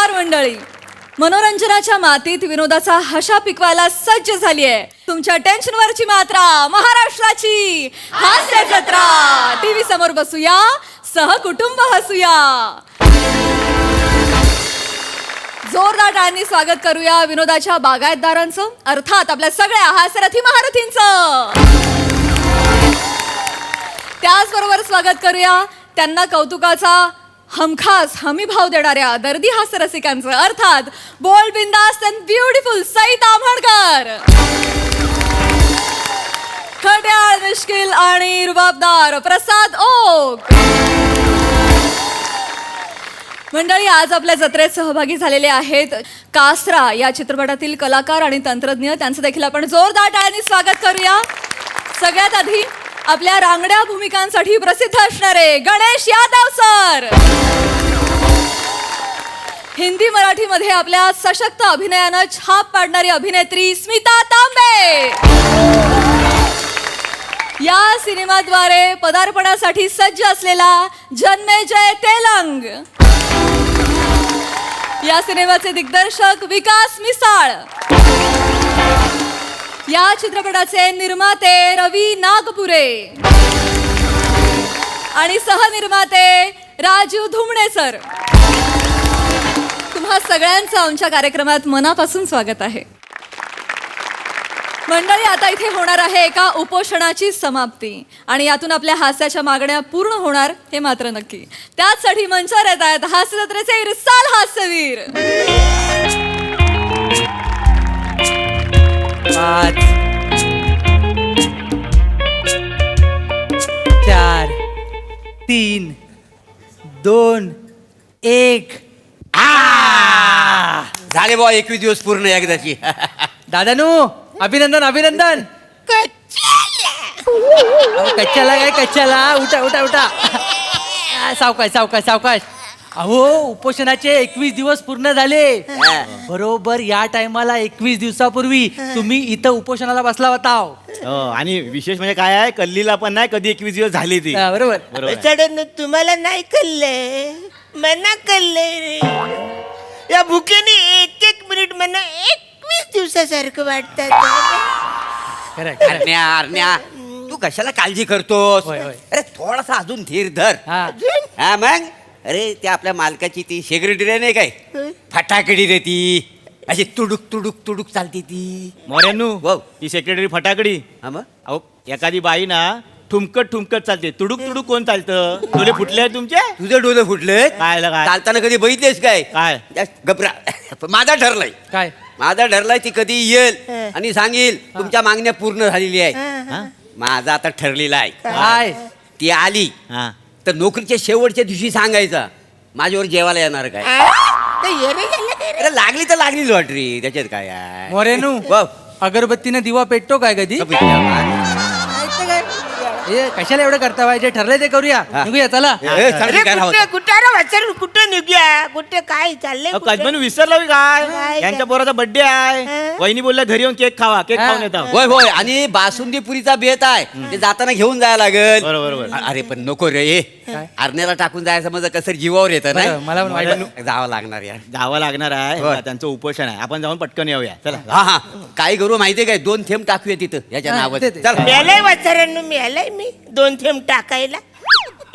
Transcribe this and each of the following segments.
नमस्कार मंडळी. मनोरंजनाच्या मातीत विनोदाचा हशा पिकवायला सज्ज झाली आहे तुमच्या टेन्शनवरची मात्रा महाराष्ट्राची हास्य जत्रा. टीव्ही समोर बसूया, सहकुटुंब हसूया. जोरदार टाळ्यांनी स्वागत करूया विनोदाच्या बागायतदारांचं, अर्थात आपल्या सगळ्या हास्यरथी महारथींचं. त्याचबरोबर स्वागत करूया त्यांना कौतुकाचा हमखास हमी भाव देणाऱ्या दर्दी हास्य रसिकांचं, अर्थात बोल्ड, बिंदास अँड ब्युटिफुल सई ताम्हणकर. खट्याळ, मिश्किल आणि रुबाबदार प्रसाद ओक. मंडळी, आज आपल्या जत्रेत सहभागी झालेले आहेत कासरा या चित्रपटातील कलाकार आणि तंत्रज्ञ. त्यांचं देखील आपण जोरदार टाळ्यांनी स्वागत करूया. सगळ्यात आधी आपल्या रांगड्या भूमिकांसाठी प्रसिद्ध असणारे गणेश यादव सर. हिंदी मराठीमध्ये आपल्या सशक्त अभिनयानं छाप पाडणारी अभिनेत्री स्मिता तांबे. या सिनेमाद्वारे पदार्पणासाठी सज्ज असलेला जन्मेजय तेलंग. या सिनेमाचे दिग्दर्शक विकास मिसाळ. या चित्रपटाचे निर्माते रवी नागपुरे आणि सहनिर्माते राजू धुमणे सर. तुम्हा सगळ्यांचं आमच्या कार्यक्रमात मनापासून स्वागत आहे. मंडळी, आता इथे होणार आहे एका उपोषणाची समाप्ती आणि यातून आपल्या हास्याच्या मागण्या पूर्ण होणार हे मात्र नक्की. त्याचसाठी मंचावर येत आहेत हास्य जत्रेचे इरसाल हास्यवीर. 5 4 3 2 1. झाले बुवा 21 दिवस पूर्ण एकदाची. दादानू, अभिनंदन अभिनंदन. कच्च्याला काय कच्च्याला, उठा उठा उठा. सावकाश सावकाश सावकाश. अहो, उपोषणाचे 21 दिवस पूर्ण झाले. बरोबर या टायमाला 21 दिवसापूर्वी तुम्ही इथं उपोषणाला बसला होता. आणि विशेष म्हणजे काय आहे, कल्लीला पण नाही कधी 21 दिवस झाली ती. बरोबर. सडन तुम्हाला नाही कळलंय, मना कळलंय रे. या भुकेने एक एक मिनिट मना 21 दिवसासारखं वाटतात. अरण्या अरण्या, तू कशाला काळजी करतोस? होय, होय. अरे थोडासा अजून धीर धर. हा मग, अरे त्या आपल्या मालकाची ती सेक्रेटरी नाही काय, फटाकडी रे ती, अशी तुडुक तुडुक तुडुक चालती ती. मोऱ्यांनू, वाव. ही सेक्रेटरी फटाकडी. हा मग, अहो, एखादी बाई ना ठुमकत ठुमकत चालते, तुडुक तुडुक कोण चालतं? डोले फुटले आहेत तुमचे? तुझे डोले फुटले काय लगा? चालताना कधी बघितलेस काय? काय? घबरा. माझा ठरलाय, काय माझा ठरलाय ती कधी येईल आणि सांगेल तुमच्या मागण्या पूर्ण झालेली आहे. हा? माझा आता ठरलेला आहे. काय ती आली हा. तर नोकरीच्या शेवटच्या दिवशी सांगायचा माझ्यावर जेवायला येणार काय. अरे लागली तर लागलीच लॉटरी, त्याच्यात काय आहे. मोरेनू, वाव. अगरबत्तीने दिवा पेटतो काय कधी? ए, कशाला एवढं करता पाहिजे? ठरलंय ते करूया. हा. निघूया चला. ए, चालती काय राहत? कुठे निघूया? कुठे काय चाललंय? कुठे? कजमन विसरला मी काय? काय? यांच्या पोराचा बर्थडे आहे. वहिनी बोलल्या घरी येऊन केक खावा, केक खाऊन येतो. होय होय, आणि बासुंदी पुरीचा बेत आहे, ते जाताना घेऊन जायला लागेल. बरोबर, बरोबर. अरे पण नको रे, आरण्याला टाकून जायचं म्हणजे कसं जीवावर येतं बरं, ना. मला पण वाटलं. जावं लागणार यार. जावं लागणार आहे. होय. त्यांचं उपोषण आहे, आपण जाऊन पटकन येऊया. चला. हा हा, काय करू माहितीये काय, 2 थेंब टाकूया तिथं याच्या हा, नावात. ते- ते. चल. मेलाय वाचाऱ्यांनो, मेलाय मी 2 थेंब टाकायला.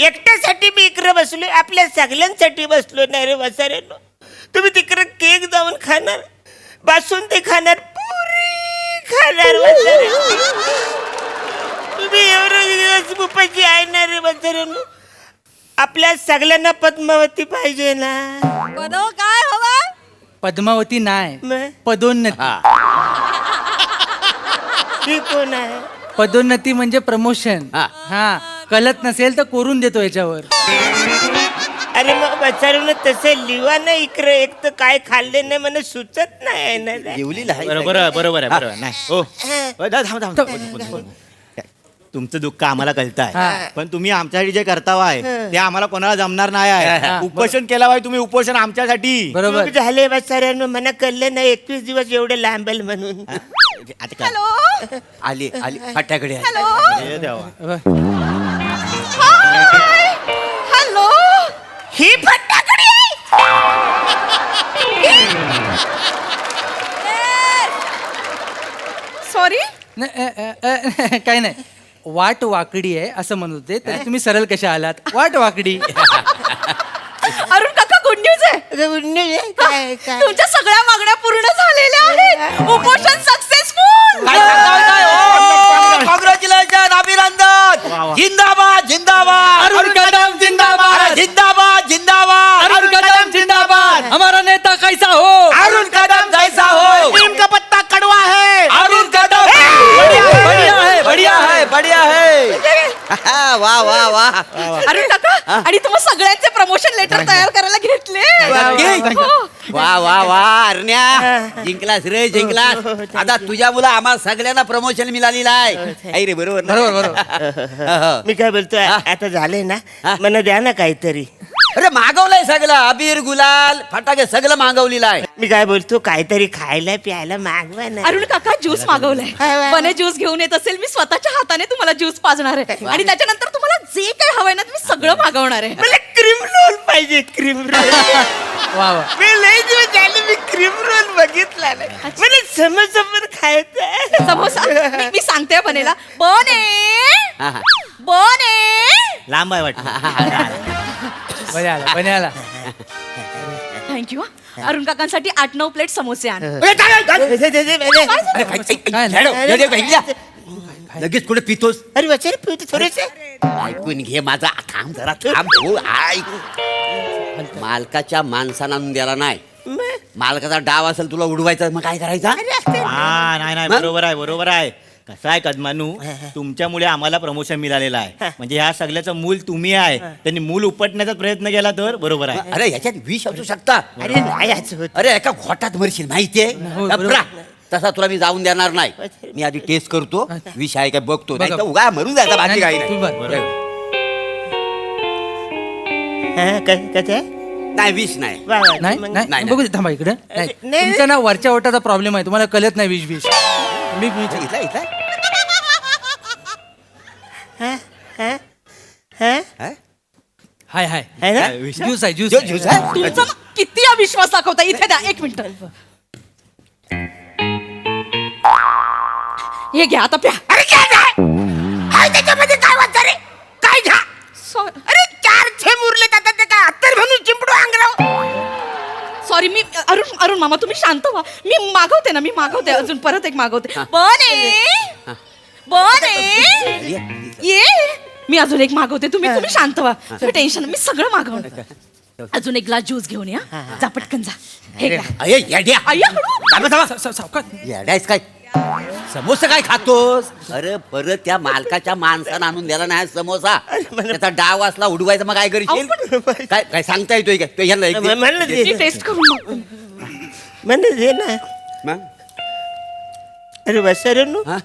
एकट्यासाठी मी इकडे बसलोय, आपल्या सगळ्यांसाठी बसलो नाही रे वाचाऱ्यांनो. तुम्ही तिकडे केक जाऊन खाणार, बासुंदी खाणार, पुरी खाणार वाचाऱ्यांनो. तुम्ही एवढं दिवस उपाशी आहे ना रे वाचाऱ्यांनो. आपल्या सगळ्यांना पद्मावती पाहिजे ना. पदो काय हवं? पद्मावती नाही, मग पदोन्नती. हा. ही कोण आहे? पदोन्नती म्हणजे प्रमोशन. हा. हा, कळत नसेल तर कोरून देतो याच्यावर. अरे मग बचारून तसं लिवा ना इकडे. एक तर काय खाल्ले नाही मला सुचत नाही ना. जेवलीला आहे. बरोबर आहे, बरोबर आहे, बरोबर आहे. नाही हो, थांब, थांब. तुमचं दुःख आम्हाला कळतं हा. आहे, पण तुम्ही आमच्यासाठी जे करताव आहे ते आम्हाला कोणाला जमणार नाही हा. आहे. उपोषण केला पाहिजे तुम्ही, उपोषण आमच्यासाठी. बरोबर. चूक झाले बचाऱ्यानं, मला कळलं नाही 21 दिवस एवढे लांबेल म्हणून. आता काय? हॅलो आली आली फटाकडे आली. हॅलो हे देवा. हाय. हॅलो ही फटाकडी काय नाही, वाट वाकडी आहे असं म्हणत होते, तर तुम्ही सरळ कशा आलात? वाट वाकडी. अरुण काका, गुड न्यूज आहे. काय काय तुमच्या सगळ्या मागण्या पूर्ण झालेल्या आहेत. उपोषण सक्सेसफुल. कॉंग्रॅच्युलेशन, अभिनंदन. जिंदाबाद जिंदाबाद. अरुण कदम जिंदाबाद. जिंदाबाद जिंदाबाद. अरुण कदम जिंदाबाद. हमारा नेता कैसा हो? अरुण कदम जैसा हो. नीम का पत्ता कड़वा है. अरुण कदम बढ़िया है, बढ़िया है. बढ़िया है. वा वा वा. अरुण काका, आणि तुम्ही सगळ्यांचे प्रमोशन लेटर तयार करायला घेतले. हो. वा वा वा. अरण्या, जिंकलास रे जिंकलास. आता तुझ्या मुलं आम्हाला सगळ्यांना प्रमोशन मिळालेलं आहे. आई रे, बरोबर ना? बरोबर. मी काय बोलतोय, आता झालंय ना, मला द्या ना काहीतरी. अरे मागवलंय सगळं, अबीर गुलाल फटाके सगळं मागवलेलं आहे. मी काय बोलतो, काहीतरी खायला प्यायला मागवा ना. अरुण काका, ज्यूस मागवलाय. वा. बने ज्यूस घेऊन येत असेल, मी स्वतःच्या हाताने तुम्हाला ज्यूस पाजणार आहे. आणि त्याच्यानंतर तुम्हाला जे काही हवंय ना, तुम्ही सगळं मागवणार आहे. मला क्रीम रोल पाहिजे, क्रीम रोल. वा वा. मी लय दिवस झाले मी क्रीम रोल बघितला नाही. मला समोसा पण खायचा आहे. समोसा मी सांगते बनेला. हा, हा. बने लांब आहे वाटतं. बन्याला. थँक्यू. अरुण काकांसाठी 8-9 प्लेट समोसे आण. अरे, लगेच कुठे पितोस? अरे वचन पिवते थोडेसे. ऐकून घे माझा. थांब जरा थांब. हो, ऐक. मालकाच्या माणसानं आणून द्याला नाही. मालकाचा डाव असेल तुला उडवायचा, मग काय करायचा? हा, नाही मग? बरोबर आहे, बरोबर आहे. कसं आहे कदमानू, तुमच्यामुळे आम्हाला प्रमोशन मिळालेलं आहे. म्हणजे ह्या सगळ्याचं मूल तुम्ही आहे. त्यांनी मूल उपटण्याचा प्रयत्न केला तर बरोबर आहे. अरे याच्यात विष असू शकता. अरे नाही असं होत. अरे एका घोटात मरशील माहितीये. हो, बरोबर. लफडा. तसा तुला मी जाऊन देणार नाही. मी आधी टेस्ट करतो, विष आहे काय बघतो. नाही तर बघा. उगा मरून जायचा, बाकी काही तू नाही. बरं. कसं आहे? नाही विष नाही. वा, वा. नाही मग- नाही नाही. बघू दे, थांबा इकडे. नाही, नाही. तुमच्या ना वरच्या ओटाचा प्रॉब्लेम आहे, तुम्हाला कळत नाही विष विष. मी इथला इथला हा? हा? हा? हा? हाय हाय. आहे ना? ज्यूस आहे, ज्यूस जो ज्यूस आहे? तुमचा किती अविश्वास दाखवता. इथे द्या, 1 मिनिट. हे घ्या, आता प्या. अरे काय नाही? हाय, त्याच्यामध्ये काय वाटतं रे? काय घ्या? अरे 4 थेंब उरले, आता ते काय अत्तर म्हणून चिंपडू अंगराव. सॉरी. मी अरुण मामा, तुम्ही शांत व्हा. मी मागवते ना, मी मागवते अजून परत एक मागवते. बने ये. मी अजून एक मागवते. तुम्ही शांत व्हा. तुम्ही टेन्शन, मी सगळं मागवणार. अजून एक ग्लास ज्यूस घेऊन या. जा पटकन जा. हे घ्या. अये येड्या. अय्या, हळू. थांबा, थांबा. येड्यास काय? समोसा काय खातोस? अरे परत त्या मालकाच्या माणसानं आणून द्याला नाही समोसा. त्याचा डाव असला उडवायचा, मग काय करशील? काय काय सांगता येतोय काय? तो ह्याला एक दे. म्हणलं मी दे. टेस्ट करून बघते. म्हणलं दे ना. मग? अरे वसरनू, हा?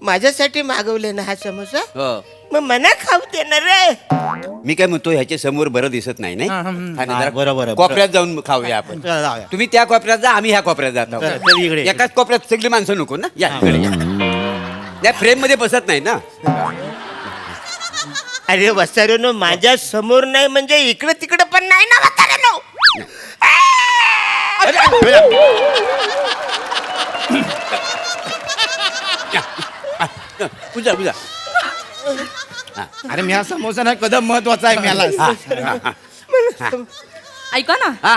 माझ्यासाठी मागवले ना हा समोसा, हो. मग मना खाऊ देणार रे. मी काय म्हणतो, ह्याच्या समोर बरं दिसत नाही नाही? हा, हम्म. आणि हा, जरा बरोबर आहे. कोपऱ्यात जाऊन खाऊया आपण. चला, जाऊया. तुम्ही त्या कोपऱ्यात जा, आम्ही ह्या कोपऱ्यात जातो. चल, इकडे. एकाच कोपऱ्यात सगळी माणसं नको ना. या इकडे या. त्या फ्रेम मध्ये बसत नाही ना. अरे वसरनू, माझ्या समोर नाही म्हणजे इकडे तिकडे पण नाही ना वसरनू. पूजा पूजा. अरे मी हा समोसा ना कदम महत्वाचा आहे मला. ऐका ना, हा,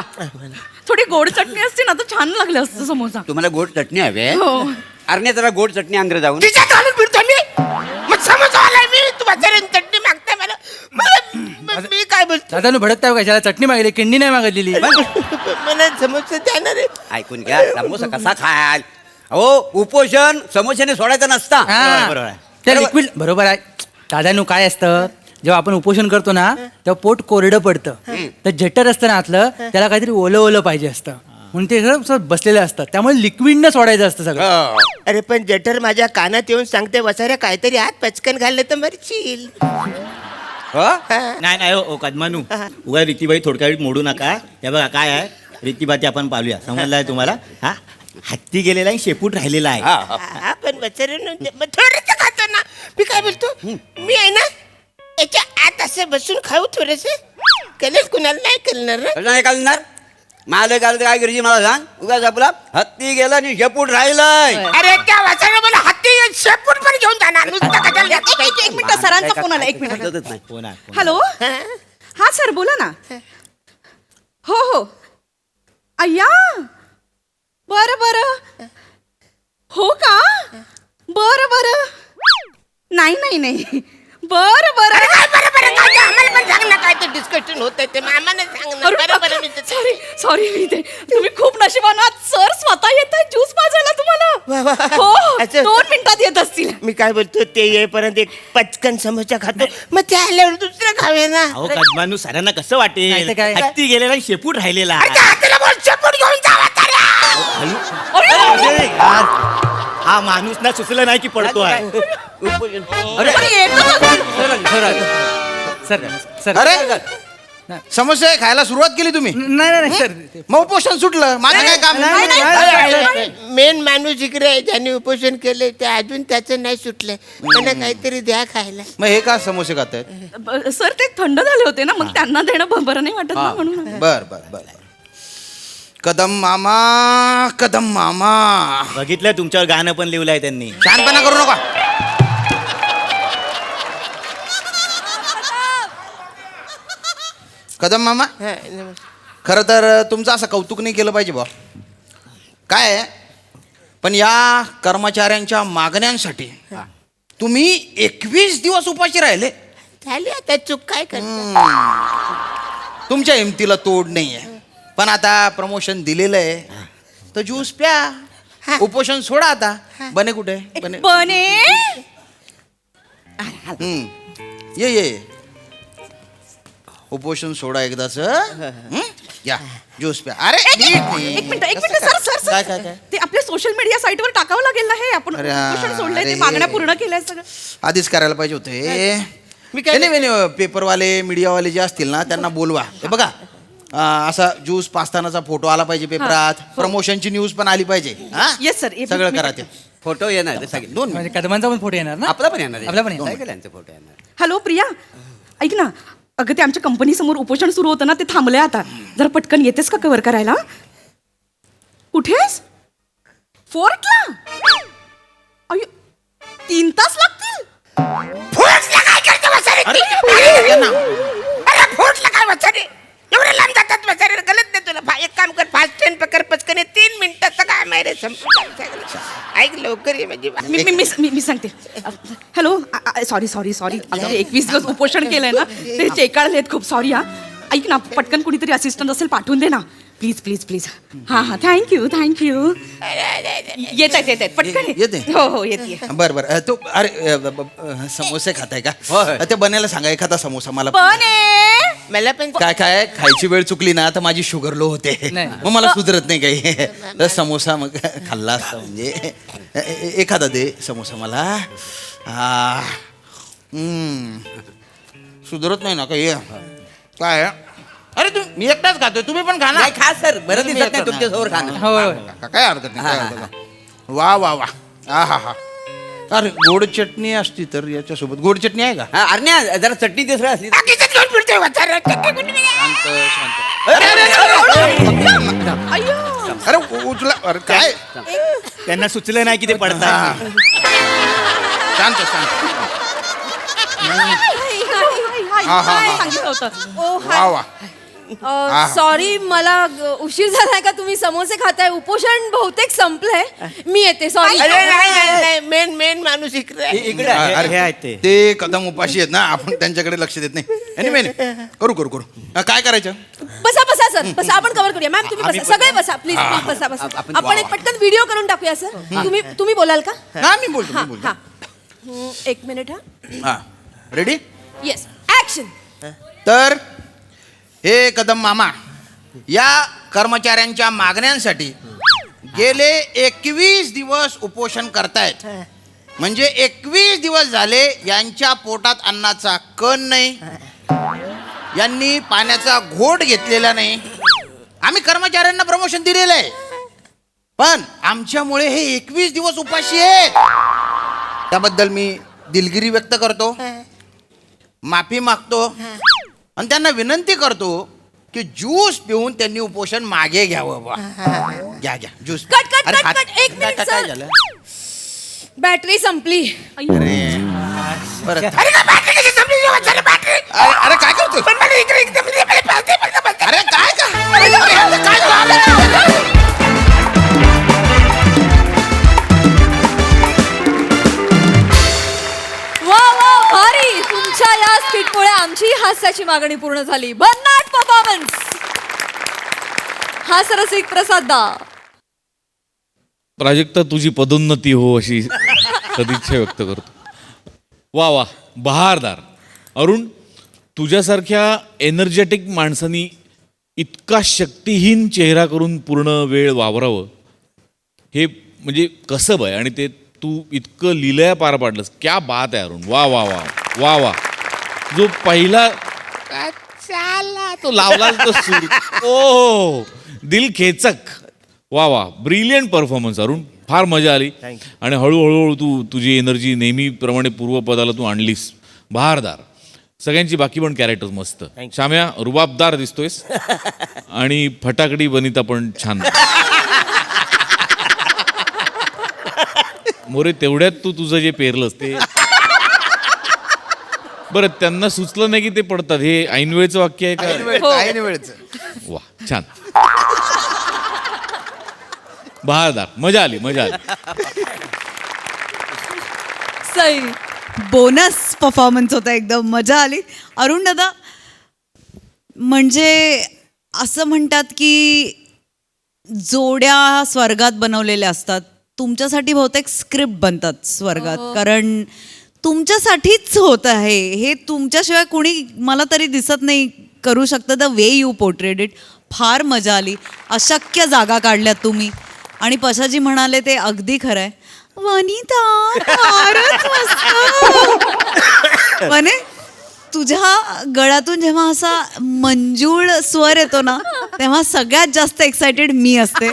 थोडी गोड चटणी असते ना तर छान लागलं असतं समोसा. तुम्हाला गोड चटणी हवी? हो. अरे जरा गोड चटणी अंदर जाऊन. तिच्यात घालून फिरतो मी. मग समोसा आलाय मी, तू वसरन चटणी मागताय मला. मी काय बोलतो? दादा नु भडकताय का? ज्याला चटणी मागली, किंडी नाही मागितलेली. मला समोसा द्या ना रे. ऐकून घ्या, समोसा कसा खाल? हो, उपोषण समोशाने सोडायचं नसता. हा. बरोबर आहे. ते लिक्विड बरोबर आहे. दादानू काय असतं, जेव्हा आपण उपोषण करतो ना तेव्हा पोट कोरडं पडतं. तर जठर असतं ना आतलं, त्याला काहीतरी ओलं ओलं पाहिजे असतं, म्हणून ते सगळं बसलेलं असतं. त्यामुळे लिक्विडनं सोडायचं असतं सगळं. हो. अरे पण जठर माझ्या कानात येऊन सांगते, वसाऱ्या काहीतरी हात पचकन घाललं तर मरशील. हो? नाही नाही हो कदमानू, उगा रीतीबाई थोडक्या वेळ मोडू नका. हे बघा काय आहे, रीतीबाई आपण पाहूया. समजलाय तुम्हाला? हा, हत्ती गेलेला आहे, शेपूट राहिलेला आहे. हा, हा. हा पण वचन थोडस खातो ना. मी काय बोलतो, मी आहे ना याच्या आत असं बसून खाऊ थोडस. कलेल कुणाला नाही कळणार रे. कसं नाही घालणार? मालक आलं तर काय करायची मला सांग. उगाच आपला हत्ती गेला आणि शेपूट राहिलंय. अरे त्या वाचायला मला हत्ती ते शेपूट पण घेऊन जाणार नुसतं कशाला जातं? एक मिनिट सरांचा फोन आला, एक मिनिट. कळतच नाही. हो ना हॅलो हा सर बोला ना. हो हो अय्या बरं बरं हो का बरं बरं नाही नाही नाही बरं बरं बरं बरं काय ते आम्हाला पण सांग ना काय ते डिस्कशन होत ते आम्हाला सांग ना बरं बरं मी ते- सॉरी सॉरी मी ते तुम्ही खूप नशिबान आहात सर स्वतः येत आहे ज्यूस पाजायला वा, तुम्हाला वा. हो अच्छा. 2 मिनिटात येत असतील. मी काय बोलतो ते येईपर्यंत एक पचकन समोसा खातो मग ते आल्यावर दुसरं खावे ना अहो कदमानू सरांना कसं नाही तर वाटेल काय? हत्ती गेलेला आणि शेपूट राहिलेला अरे त्या हाताला बोल शेपूट घेऊन जावा त्याला. अरे हा माणूस ना सुचलं नाही की पडतोय. अरे अरे, येतच असेल. सर सर अरे समोसे खायला सुरुवात केली तुम्ही नाही नाही सर मग उपोषण सुटलं माझं काय काम मेन माणूस इकडे आहे ज्यांनी उपोषण केले ते अजून त्याचं नाही सुटलंय त्यांना काहीतरी द्या खायला. मग हे का समोसे खात आहेत सर ते थंड झाले होते ना मग त्यांना देणं बरं नाही वाटत ना म्हणून. बर बर बर कदम मामा कदम मामा बघितलं तुमच्यावर गाणं पण लिहिलंय त्यांनी. शानपणा करू नका. कदम मामा हा, नमस्कार. खरं तर तुमचं असं कौतुक नाही केलं पाहिजे बा काय आहे, पण या कर्मचाऱ्यांच्या मागण्यांसाठी तुम्ही 21 दिवस उपाशी राहिले. झाली आता चूक काय करता. तुमच्या हिमतीला तोड नाहीये पण आता प्रमोशन दिलेलं आहे तर ज्यूस प्या उपोषण सोडा आता. बने कुठे बने बने ये ये उपोषण सोडा एकदाच या ज्यूस प्या. अरे नीट नाही. एक मिनिट सर सर काय सर काय काय ते आपल्या सोशल मीडिया साईटवर टाकावं लागेल ना हे आपण अरे, उपोषण सोडलंय ते अरे. मागण्या पूर्ण केल्या सगळं. आधीच करायला पाहिजे होते. मी काय- नाही पेपरवाले मीडियावाले जे असतील ना त्यांना बोलवा. हे बघा असा ज्यूस पाचतानाचा फोटो आला पाहिजे पेपरात. प्रमोशनची न्यूज पण आली पाहिजे. हा? Yes, sir. सगळं करा ते. फोटो येणार ते सगळे दोन म्हणजे कदमांचा पण फोटो येणार ना आपला पण येणार आहे. आपला पण येणार. सगळ्यांचे फोटो येणार. हॅलो प्रिया ऐक ना अगं ते आमच्या कंपनी समोर उपोषण सुरू होतं ना ते थांबलंय आता जरा पटकन येतेस का कव्हर करायला. कुठेस फोर्टला अयो 3 तास लागतील. फोर्सला काय करतो वसारे? अरे फोर्सला काय वसारे? एवढे लांब जातात वसारे गलत नाही तुला एक काम कर फास्ट ट्रेन पकड पचकन 3 मिनिटात काय माहिती संपलं. ऐक लवकर ये म्हणजे मी सांगते हॅलो सॉरी सॉरी सॉरी 21 दिवस उपोषण केलंय ना ते चेकाळलेत खूप सॉरी हा. ऐक ना पटकन कुणीतरी असिस्टंट असेल पाठवून दे ना प्लीज प्लीज प्लीज. हां हां थँक्यू येत आहेत पटकन येते? हो हो येते. बर बर तो अरे समोसे खाताय का होय. ते बनायला सांगा एखादा समोसा मला. बने मला पण काय काय खायची वेळ चुकली ना तर माझी शुगर लो होते. नाही. मग मला सुधरत नाही काही. तर समोसा मग खाल्ला असता म्हणजे एखादा दे समोसा मला. हा सुधरत नाही ना काही. काय अरे मी एकटाच खातोय तुम्ही पण खा ना. नाही खा सर बरं दिसत नाही तुमच्या समोर खाणं. हो काय हरकत नाही काय हरकत नाही. वा वा वा हा हा हा. अरे गोड चटणी असती तर याच्यासोबत गोड चटणी आहे का. हा अरण्या जरा चटणी तिसरं असली तर- बाकीचं घेऊन फिरतोय वसारे. शांत शांत. अरे अरे, अरे, अरे, अरे उचला अरे काय त्यांना सुचलं नाही की ते पडतात. शांत शांत. सांगितलं होतं. वा वा सॉरी मला उशीर झालाय का तुम्ही समोसे खाताय उपोषण बहुतेक संपलंय मी येते सॉरी. अरे नाही मेन माणूस इकडे आहे. इकडे आहे. अरे, हे आहेत ते. ते कदम उपाशी आहेत ना आपण त्यांच्याकडे लक्ष देत नाही. Anyway, करू करू करू काय करायचं. बसा बसा सर बसा आपण कव्हर करूया मॅम तुम्ही बसा सगळे बसा प्लीज प्लीज बसा बसा आपण एक पटकन व्हिडिओ करून टाकूया सर. तुम्ही बोलाल का. हा मी बोलतो हा मी बोलतो. हा एक मिनिट हा हा रेडी. Yes action. तर हे कदम मामा या कर्मचाऱ्यांच्या मागण्यांसाठी गेले 21 दिवस उपोषण करतायत. म्हणजे 21 दिवस झाले यांच्या पोटात अन्नाचा कण नाही, यांनी पाण्याचा घोट घेतलेला नाही. आम्ही कर्मचाऱ्यांना प्रमोशन दिलेलं आहे पण आमच्यामुळे हे 21 दिवस उपाशी आहेत. त्याबद्दल मी दिलगिरी व्यक्त करतो, माफी मागतो आणि त्यांना विनंती करतो की ज्यूस पिऊन त्यांनी उपोषण मागे घ्यावं. बा घ्या घ्या ज्यूस. कट कट अरे, कट हात- कट एक मिनिट काय सर. झालं बॅटरी संपली. परत अरे काय battery कशी संपली? वाचायला battery. अरे काय करतोय पण मला इकडे एकदम बघते. अरे काय काय वा वा भारी. तुमच्या या स्किटमुळे आमची हास्याची मागणी पूर्ण झाली. भन्नाट परफॉर्मन्स. हास्यरसिक प्रसाद दा. प्राजक्ता तुझी पदोन्नती हो अशी सदिच्छा व्यक्त करतो. वा वा बहारदार. अरुण तुझ्यासारख्या एनर्जेटिक माणसानी इतका शक्तिहीन चेहरा करून पूर्ण वेळ वावरावं हे म्हणजे कसब आहे आणि ते तू इतकं लिलया पार पाडलंस. क्या बात आहे अरुण. वा वा वा वा वा. जो पहिला काय चाला तो लावला तो सूर ओ दिल खेचक. वा वा ब्रिलियंट परफॉर्मन्स अरुण. फार मजा आली आणि हळूहळू तू तुझी एनर्जी नेहमीप्रमाणे पूर्वपदाला तू आणलीस. बहारदार. सगळ्यांची बाकी पण कॅरेक्टर्स मस्त. श्याम्या रुबाबदार दिसतोयस आणि फटाकडी वनिता पण छान. मोरे तेवढ्यात तू तुझं जे पेरलंस ते बरं त्यांना सुचलं नाही की ते पडतात. हे ऐनवेळचं वाक्य आहे का? वेळच वा छान. बहारदार. मजा आली मजा आली. सई. बोनस परफॉर्मन्स होता. एकदम मजा आली. अरुण दादा म्हणजे असं म्हणतात की जोड्या स्वर्गात बनवलेल्या असतात. तुमच्यासाठी बहुतेक स्क्रिप्ट बनतात स्वर्गात. कारण तुमच्यासाठीच होत आहे हे. तुमच्याशिवाय कुणी मला तरी दिसत नाही करू शकतं. The way you portrayed it. फार मजा आली. अशक्य जागा काढल्यात तुम्ही. आणि पशाजी म्हणाले ते अगदी खरं आहे. वनिता फारच मस्त. वने तुझ्या गळ्यातून जेव्हा असा मंजूळ स्वर येतो ना तेव्हा सगळ्यात जास्त एक्सायटेड मी असते.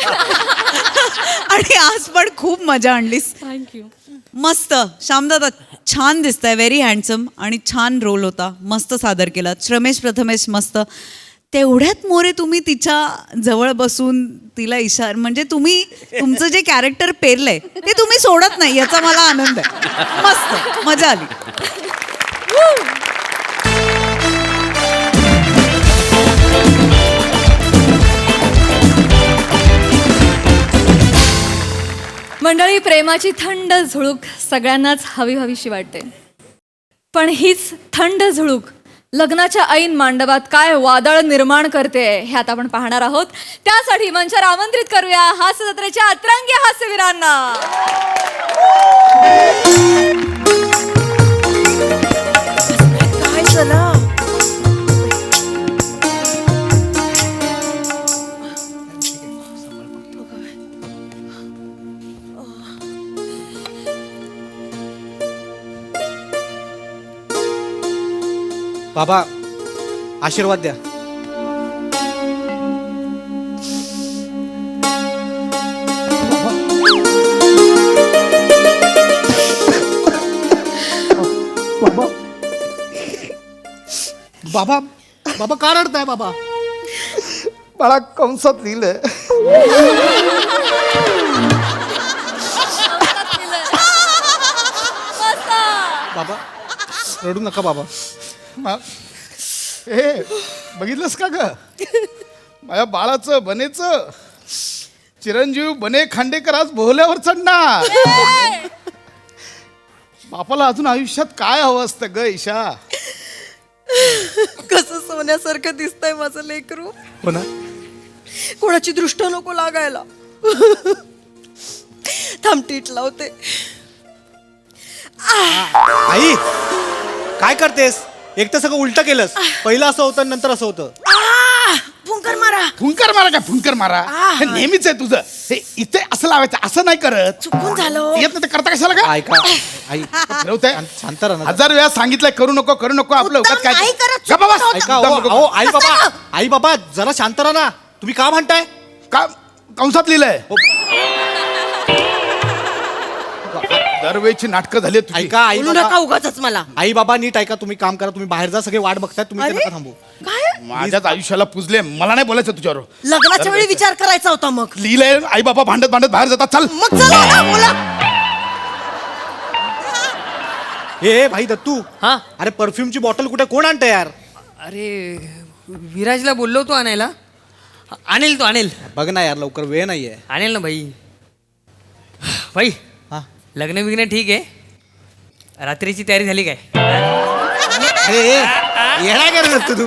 आणि आज पण खूप मजा आणलीस. थँक्यू. मस्त. श्यामदादा छान दिसतंय. व्हेरी हँडसम आणि छान रोल होता. मस्त सादर केला. श्रमेश प्रथमेश मस्त. तेवढ्यात मोरे तुम्ही तिच्या जवळ बसून तिला इशारा म्हणजे तुम्ही तुमचं जे कॅरेक्टर पेरलंय ते तुम्ही सोडत नाही याचा मला आनंद आहे. मस्त मजा आली. मंडळी प्रेमाची थंड झुळूक सगळ्यांनाच हवी हवीशी वाटते. पण हीच थंड झुळूक लग्नाच्या ऐन मांडवात काय वादळ निर्माण करते हे आता आपण पाहणार आहोत. त्यासाठी मंचावर आमंत्रित करूया हास्य जत्रेच्या अतरंगी हास्यवीरांना. काय झालं? बाबा आशीर्वाद द्या. बाबा बाबा का रडताय बाबा? बाळा कंसात लिहिलंय. बाबा रडू नका बाबा. हे बघितलंस का ग माझ्या बाळाचं बनेचं चिरंजीव बने खांडेकर आज बोहल्यावर चढणार. बापाला अजून आयुष्यात काय हवं असतं ग ईशा? कसं सोन्यासारखं दिसतंय माझं लेकरू. हो ना. कोणाची दृष्ट नको लागायला. थांबटीट लावते. आई काय करतेस? एक तर सगळं उलट केलंस. पहिलं असं होतं नंतर असं होतं. फुंकर मारा. फुंकर मारा काय फुंकर मारा हे नेहमीच आहे तुझं. हे इथे असं लावायचं असं नाही करत. चुकून झालं. येत नाही तर करता कशाला का? ऐका आई फिरवतंय. शांत राहा ना. 1000 वेळा सांगितलंय करू नको करू नको. आपलं उगाच काय नाही करत, गप्पा बस. ऐका दम नको. अहो आई बाबा जरा शांत राहा ना. तुम्ही का म्हणताय? का कंसात लिहिलंय. दरवेळची नाटकं झाली तुझी. ऐका आई बोलू नका बाबा. उगाच मला. आई बाबा नीट ऐका. तुम्ही काम करा. तुम्ही बाहेर जा. सगळे वाट बघताय. तुम्ही इथे अरे? नका थांबू. काय माझ्याच आयुष्याला पुजले. मला नाही बोलायचं तुझ्यावर. लग्नाच्या वेळी विचार करायचा होता मग. लिहिलंय आई बाबा भांडत भांडत बाहेर जातात. चल मग चला ना बोला. हे भाई दत्तू हा अरे परफ्यूमची बॉटल कुठे कोण आणतं यार? अरे विराजला बोललो होतो आणायला. आणेल तो आणेल. बघ ना यार लवकर वेळ नाहीये. आणेल ना भाई. भाई हा लग्न बिग्न ठीक आहे. रात्रीची तयारी झाली काय? अरे येणार काय रे दत्तू तू?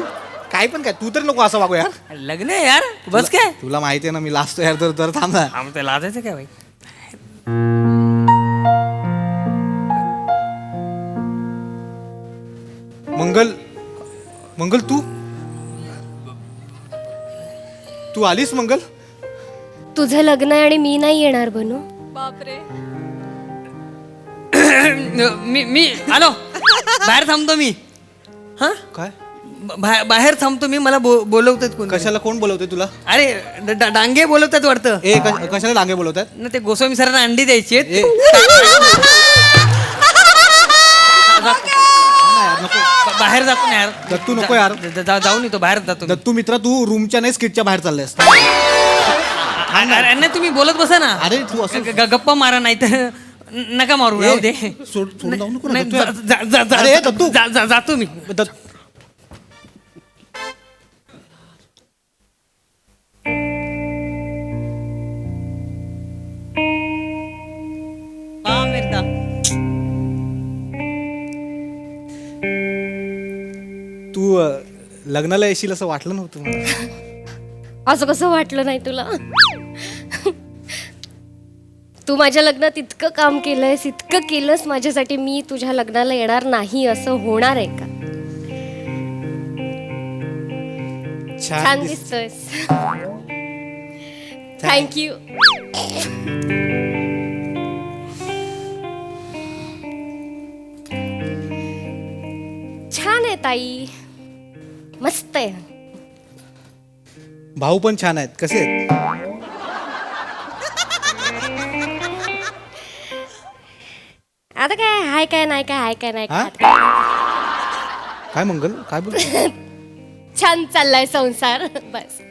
काय पण काय तू तर नको असं वागू यार. लग्न आहे यार बस काय. तुला माहिती आहे ना मी लाजतो यार तर थांब ना. आमचं लाजायचं काय भाई. मंगल मंगल तू आलीस मंगल? तुझं लग्न आहे आणि मी नाही येणार बनू. बापरे. मी आलो. बाहेर थांबतो मी. हा काय बाहेर थांबतो मी. मला बोलवतात कोण? कशाला कोण बोलवते तुला? अरे डांगे बोलवतात वाटतं. कशाला डांगे बोलवतात? ना ते गोस्वामी सरांना अंडी द्यायची आहेत. बाहेर जातो ना यार. दत्तू नको यार. जाऊन येतो बाहेर जातो. दत्तू मित्रा तू रूमच्या नाही स्किटच्या बाहेर चाललेस. नाही तुम्ही बोलत बसा ना. अरे तू असं गप्पा मारा नाही तर नका मारू. राहू दे. सोडून जाऊ नको ना नाही, दत्तू यार. अरे दत्तू जातो मी. तू लग्नाला येशील असं वाटलं नव्हतं मला. असं कसं वाटलं नाही तुला? तू माझ्या लग्नात इतकं काम केलंयस, इतकं केलंस माझ्यासाठी. मी तुझ्या लग्नाला येणार नाही असं होणार आहे का? छान दिसतोयस. थँक्यू. छान आहे ताई. मस्त आहे. भाऊ पण छान आहेत. कसे आहेत? आता काय हाय काय नाही काय हाय काय नाही हा? काय. काय मंगल काय बोल? छान चाललाय संसार. बस.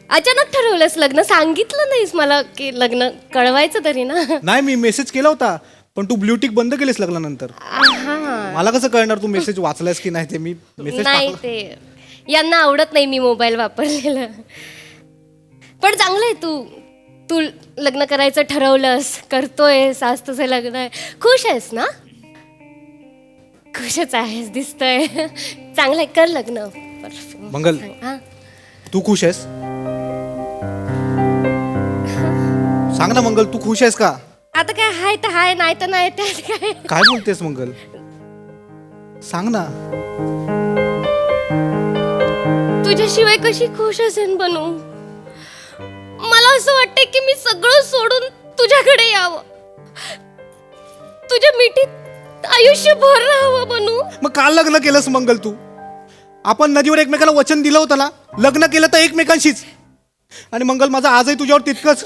अचानक ठरवलंस लग्न? सांगितलं नाहीस मला की लग्न? कळवायचं तरी ना. नाही मी मेसेज केला होता पण तू ब्ल्यूटिक बंद केलीस लग्नानंतर. मला कसं कळणार तू मेसेज वाचलायस की नाही ते? मी मेसेज नाही ते यांना आवडत नाही मी मोबाईल वापरलेलं. पण चांगलं आहे. तू लग्न करायचं ठरवलंस, करतोयस. आज तुझं लग्न आहे. खुश आहेस ना? खुशच आहेस दिसतंय. चांगलं आहे. कर लग्न. मंगल हा. तू खुश आहेस? सांग ना मंगल तू खुश आहेस का? आता काय हाय तर हाय, नाही तर नाही. त्यात काय. काय बोलतेस मंगल? सांग ना. तुझ्याशिवाय कशी खुश असेन बनू? मला असं वाटतंय की मी सगळं सोडून तुझ्याकडे यावं, तुझ्या मिठीत आयुष्यभर राहावं बनू. मग काल लग्न केलंस मंगल तू? आपण नदीवर एकमेकाला वचन दिलं होतं ना, लग्न केलं तर एकमेकांशीच. आणि मंगल माझं आजही तुझ्यावर तितकंच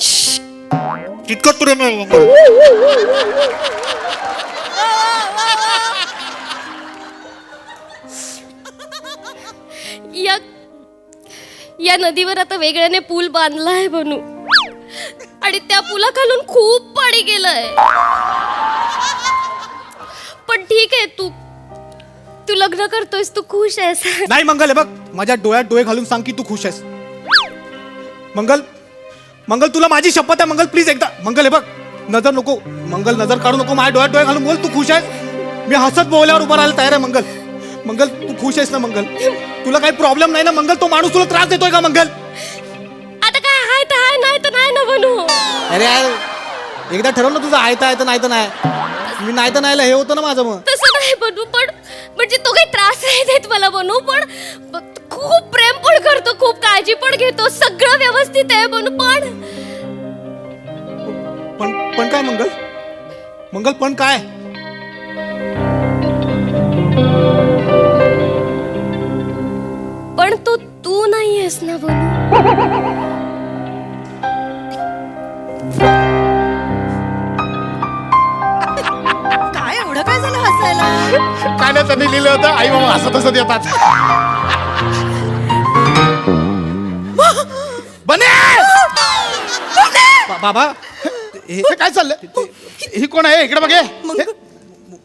प्रेम आहे मंगल. या नदीवर आता वेगळ्याने पूल बांधलाय बनू, आणि त्या पुलाखालून खूप पाणी गेलंय. पण ठीक आहे, तू लग्न करतोयस, तू खुश आहेस. नाही मंगल, हे बघ माझ्या डोळ्यात डोळे घालून सांग की तू खुश आहेस. मंगल मंगल तुला माझी शपथ आहे मंगल, प्लीज एकदा. मंगल हे बघ, नजर नको मंगल, नजर काढू नको. माझ्या डोळ्यात डोळे घालून बोल तू खुश आहेस. मी हसत बोलल्यावर उभा राहायला तयार आहे मंगल. मंगल तू खुश आहेस ना मंगल? तुला काही प्रॉब्लेम नाही ना मंगल? तो माणूस तुला त्रास देतोय का मंगल? आता काय हाय तर हाय, नाही तर नाही ना बनू. अरे यार एकदा ठरव ना तुझं, आहे तर नाही तर नाही. मी नाही तर नाहीला हे होतं ना माझं. मग तसं नाही बनू, पण म्हणजे तो काही त्रास नाही देत मला बनू, पण खूप प्रेम पण करतो, खूप काळजी पण घेतो, सगळं व्यवस्थित आहे बनू. पण काय मंगल? मंगल पण काय? पण तो तू नाही आहेस ना बनू. काय एवढं काय झालं हसायला? काय नाही त्यांनी लिहिलं होतं, आई बाबा हसत हसत येतात. बने बाबा हे काय चाललंय? ही कोण आहे? इकडे बघे.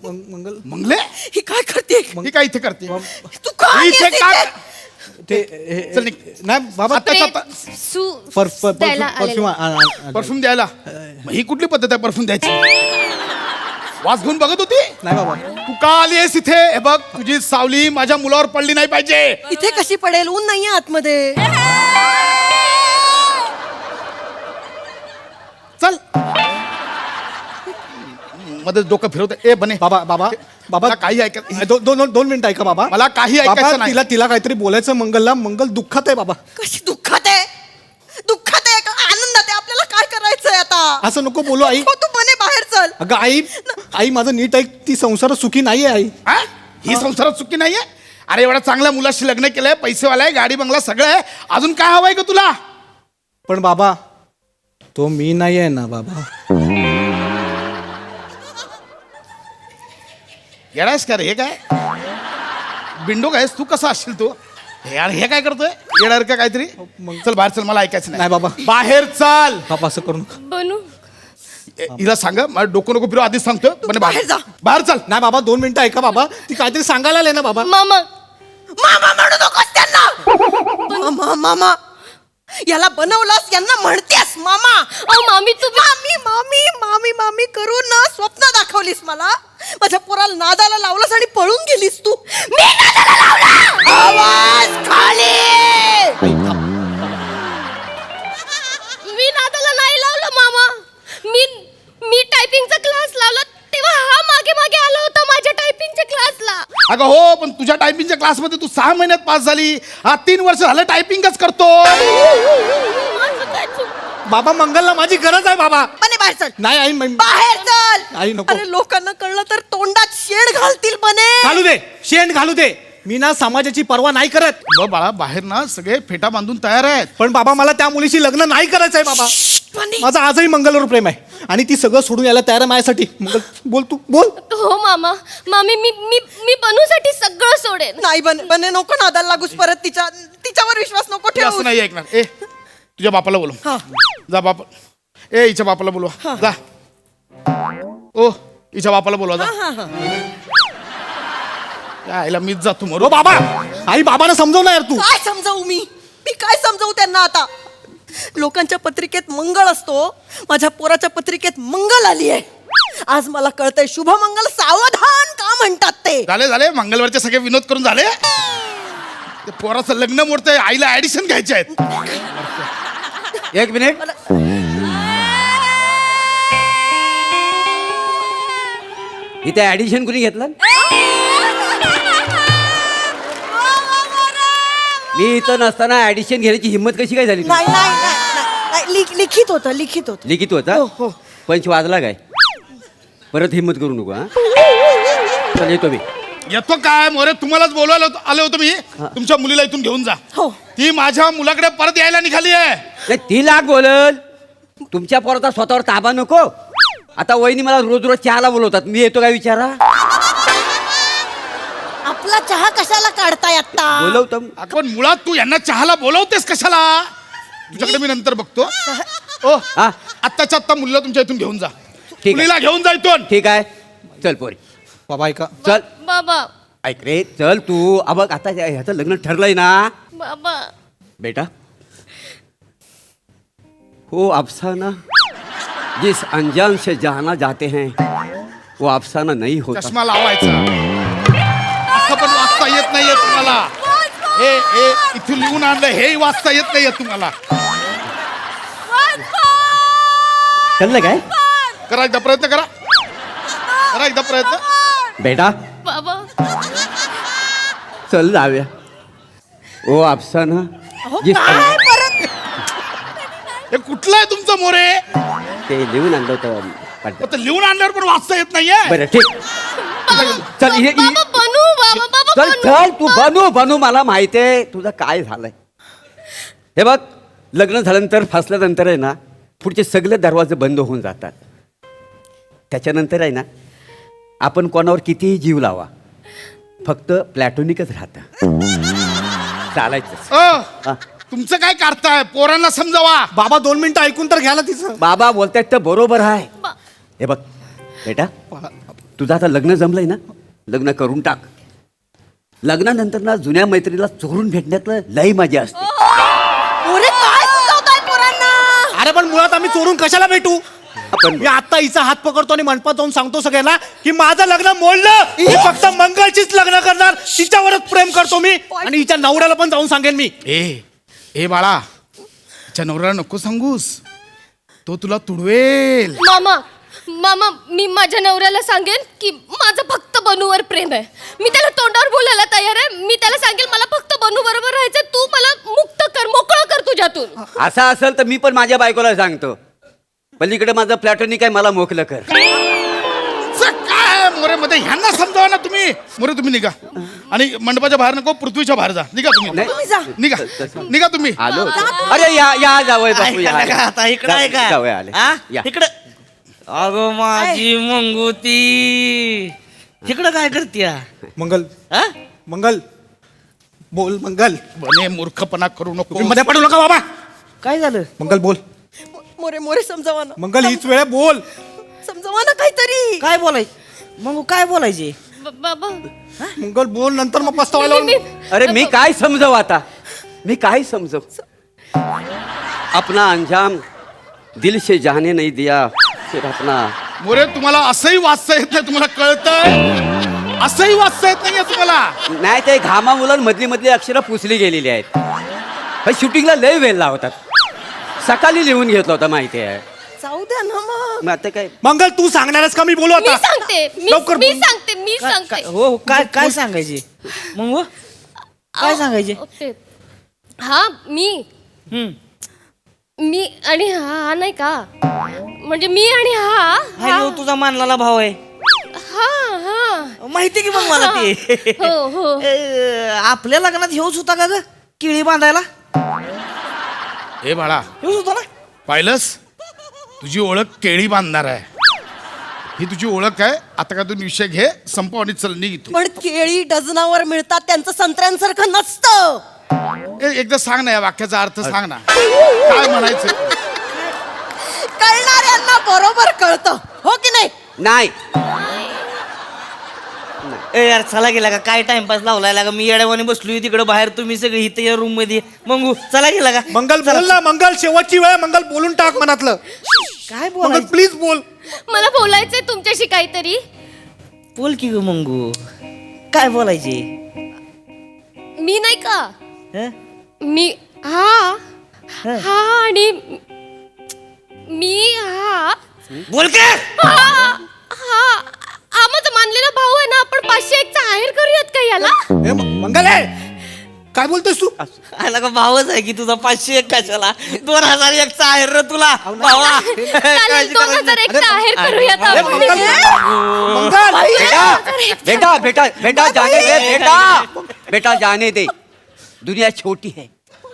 मंगल मंगले ही काय करते ही काय इथे करते तू काय इथे येते काय इथे? ते चल निघ. नाही बाबा द्यायला आलेलं. परफ्यूम द्यायला मग ही कुठली पद्धत आहे परफ्यूम द्यायची वास घेऊन बघत होती नाही बाबा तू का आलीयस इथे हे बघ तुझी सावली माझ्या मुलावर पडली नाही पाहिजे इथे कशी पडेल ऊन नाहीये आतमध्ये चल मध्ये डोकं फिरवते ए बने बाबा बाबा बाबा मला काही ऐकत दोन मिनिटं ऐका बाबा मला काही बाबा ऐकायचं नाही तिला तिला काहीतरी बोलायचं मंगलला मंगल दुःखात आहे बाबा कशी दुःखात आहे दुःखात आहे का आनंदात आहे आपल्याला काय करायचंय आता असं नको बोलू आई हो, तू बने बाहेर चल अगं आई आई माझं नीट ऐक ती संसार सुखी नाहीये आई हा? ही संसारात चुकी नाहीये अरे एवढ्या चांगल्या मुलाशी लग्न केलंय पैसेवाला आहे गाडी बंगला सगळं आहे अजून काय हवंय का तुला पण बाबा तो मी नाही आहे ना बाबा येडायस का रे हे काय बिंडो कायस तू कसा असशील तू यार हे काय करतोय येणार का काहीतरी चल बाहेर चल मला ऐकायचं नाही बाबा. बाहेर चाल बाबा असं करू नका बनू हिला सांग मला डोकं नको फिरव आधीच सांगतो पण बाहेर जा. बाहेर चल नाही बाबा 2 मिनिटं ऐका बाबा ती काहीतरी सांगायला आले ना बाबा मामा मामा म्हणू नकोस त्यांना मामा मामा याला बनवलास यांना म्हणतेस मामा मामी तुम्ही मामी मामी मामी मामी करून ना स्वप्न दाखवलीस मला माझ्या पोराला नादाला लावलंस आणि पळून गेलीस तू मी नादाला लावला आवाज खाली मी नादाला नाही लावलं मामा मी टायपिंगचा क्लास लावला तेव्हा हा मागे मागे आला होता माझ्या टायपिंगच्या क्लासला अगं हो पण तुझ्या टायपिंगच्या क्लासमध्ये तू 6 महिन्यात पास झाली हा 3 वर्ष झालं टायपिंगच करतो बाबा मंगलला माझी गरज आहे बाबा बने बाहेर चल नाही आई बाहेर चल आई नको. अरे लोकांना कळलं तर तोंडात शेण घालतील बने घालू दे शेण घालू दे मी ना समाजाची पर्वा नाही करत बघ बाळा बाहेर ना सगळे फेटा बांधून तयार आहेत पण बाबा मला त्या मुलीशी लग्न नाही करायचंय बाबा बने. माझं आजही मंगलवर प्रेम आहे आणि ती सगळं सोडून यायला तयार आहे माझ्यासाठी मंगल बोल तू बोल हो मामा मामी मी बनूसाठी सगळं सोडेन नाही बने नको नादाला लागूस परत तिच्यावर विश्वास नको ते ठेवू असं नाही ऐकणार ए तुझ्या बापाला बोलव हा. जा बाप ए हिच्या बापाला बोलवा जा ओ हिच्या बापाला बोलवा जा यायला मीच जातो मरो हो बाबा आई बाबांना समजव ना यार तू काय समजावू मी काय समजावू त्यांना आता लोकांच्या पत्रिकेत मंगळ असतो माझ्या पोराच्या पत्रिकेत मंगल आली आहे आज मला कळतंय शुभ मंगल सावधान का म्हणतात ते झाले मंगळवारचे सगळे विनोद करून झाले ते पोराचं लग्न मोडतंय आईला ऍडिशन घ्यायचे आहेत 1 मिनिट इथे ऍडिशन कुणी घेतलं मी इथं नसताना ऍडिशन घेण्याची हिंमत कशी काय झाली तुझी? नाही लिखित होतं लिखित होता हो. पंच वाजला काय परत हिंमत करू नको हा चल येतो मी येतो काय मोरे तुम्हालाच बोलवायला आलो होतो मी तुमच्या मुलीला इथून घेऊन जा हो ती माझ्या मुलाकडे परत यायला निघाली आहे नाही ती लाग बोलल तुमच्या पोराचा स्वतःवर ताबा नको आता वहिनी मला रोज चहाला बोलवतात मी येतो काय विचारा आपला चहा कशाला काढताय आता बोलवतो पण मुळात तू यांना चहाला बोलवतेस कशाला तुझ्याकडे मी नंतर बघतो ओ हा आत्ताच्या आत्ता मुलीला तुमच्या इथून घेऊन जा आहे. मुलीला घेऊन जा इथून ठीक आहे चल पोरी बाबा ऐका चल बाबा ऐक रे चल तू बघ आता ह्याचं लग्न ठरलंय ना बाबा बेटा वो अफसाना जिस अनजान से जाना जाते हैं वो अफसाना नहीं होता चष्मा लावायचा असं पण वाचता येत नाहीये तुम्हाला हे इथून लिहून आणलं हे वाचता येत नाहीये तुम्हाला चाललं काय करा एकदा प्रयत्न करा एकदा प्रयत्न बेटा बाबा चल जाऊया ओ अफसाना जिस काय परत हे कुठलं आहे तुमचं मोरे ते लिहून आणलं होतं पाट्यात. ते लिहून आणल्यावर पण वाचता येत नाहीये बरं ठीक चल बाबा बनू बाबा चल चल तू बनू मला माहिती आहे तुझं काय झालंय हे बघ लग्न झाल्यानंतर फसल्यानंतर आहे ना पुढचे सगळे दरवाजे बंद होऊन जातात त्याच्यानंतर आहे ना आपण कोणावर कितीही जीव लावा फक्त प्लॅटोनिकच राहतं चालायचं तुमचं काय करताय पोरांना समजावा बाबा 2 मिनिटं ऐकून तर घ्या ना तिचं बाबा बोलतायत तर बरोबर आहे हे बघ बेटा तुझं आता लग्न जमलंय ना, लग्न करून टाक. लग्नानंतर ना जुन्या मैत्रीला चोरून भेटण्यातलं लई मजा असते. अरे काय सुचवताय पोरांना? अरे पण मुळात आम्ही चोरून कशाला भेटू? आपण मी आता हिचा हात पकडतो आणि मंडपात जाऊन सांगतो सगळ्यांना की माझं लग्न मोडलं. मी फक्त मंगलचीच लग्न करणार, तिच्यावरच प्रेम करतो मी. आणि हिच्या नवऱ्याला पण जाऊन सांगेन मी. ए बाळा, तिच्या नवऱ्याला नको सांगूस, तो तुला तुडवेल. मामा मामा मी माझ्या नवऱ्याला सांगेन की माझं फक्त बनूवर प्रेम आहे. मी त्याला तोंडावर बोलायला तयार आहे. मी त्याला सांगेल मला फक्त बनू बरोबर राहायचं, तू मला मुक्त कर, मोकळं कर तुझ्यातून. असं असेल तर मी पण माझ्या बायकोला सांगतो, पलीकडे माझं प्लॅटॉनिक आहे, मला मोकलं कर. काय मोरे मध्ये ह्यांना समजावा ना तुम्ही. मोरे तुम्ही निघा आणि मंडपाच्या बाहेर नको, पृथ्वीच्या बाहेर जा. निघा तुम्ही, निघा निघा तुम्ही. आलो. अरे या जावय बापू, या आता इकडं आहे का? जावय आले. हा? या. इकडं. अगं माझी मंगुती, इकडं काय करते? मंगल, मंगल बोल. मंगल, बने मूर्खपणा करू नको. तुम्ही मध्ये पडू नका बाबा. काय झालं? मंगल बोल. मोरे मोरे समजावा ना, मंगल हीच वेळ आहे, बोल. समजावा ना काहीतरी. काय बोलायचं मग? काय बोलायचे? बाबा मंगल बोल, नंतर मग पस्तावायला. अरे मी काय समजव आता, मी काय समजव. अपना अंजाम दिल से जाने नहीं दिया, फिर अपना. मोरे तुम्हाला असंही वाचता येत नाही, तुम्हाला कळतंय? असंही वाचता येत नाहीये तुम्हाला? नाही, ते घामा मुलां मधली मधली अक्षरं पुसली गेलेली आहेत. शूटिंगला लय वेळ लावतात. सकाळी लिहून घेतला होता, माहिती आहे. जाऊ द्या ना मग. आता काय मंगल तू सांगणारच का? मी बोलू मी आता. सांगते, लवकर मी बोल. सांगते, मी सांगते. हो काय काय सांगायचे मग? काय सांगायचे? ओके. हा मी आणि हा नाही का, म्हणजे मी आणि हा तुझा मानलेला भाव आहे. हा माहिती की मग मला ते. हो हो. आपल्या लग्नात हेच होता का ग, केळी बांधायला? ए बाळा, हेच होता ना? पाहिलंस, तुझी ओळख केळी बांधणार आहे. ही तुझी ओळख आहे. आता का तू विषय घे, संपव आणि चल निघ. पण केळी डझनावर मिळतात, त्यांचं संत्र्यांसारखं नसतं. एकदा सांग ना, या वाक्याचा अर्थ सांग ना, काय म्हणायचं. कळणाऱ्यांना बरोबर कळतं, हो की नाही? नाही. ए यार चला गेला का? काय टाइमपास लावलाय लागा? मी येड्यावाने बसलोय तिकडे बाहेर, तुम्ही सगळे इथे या रूम मध्ये. मंगू चला गेला का? मंगल बोल ना. मंगल शेवटची वेळ. मंगल बोलून टाक मनातलं. काय मंगल बोल? प्लीज बोल. मला बोलायचंय तुमच्याशी काहीतरी. बोल की ग मंगू, काय बोलायचे? मी नाही का, हं? मी हा आणि मी बोल के. हा माझा मानलेला भाऊ आहे ना. आपण 501 चा आहेर करूयात का याला? ए, मंगल आहे. काय बोलतोस तू? आला का? भावच आहे की तुझा. 501 कशाला? 2001 चा आहेर रे तुला भावा. चालेल, 2001 चा आहेर करूयात आपण. मंगल बेटा बेटा बेटा जाने दे बेटा, बेटा जाने दे. दुनिया छोटी है,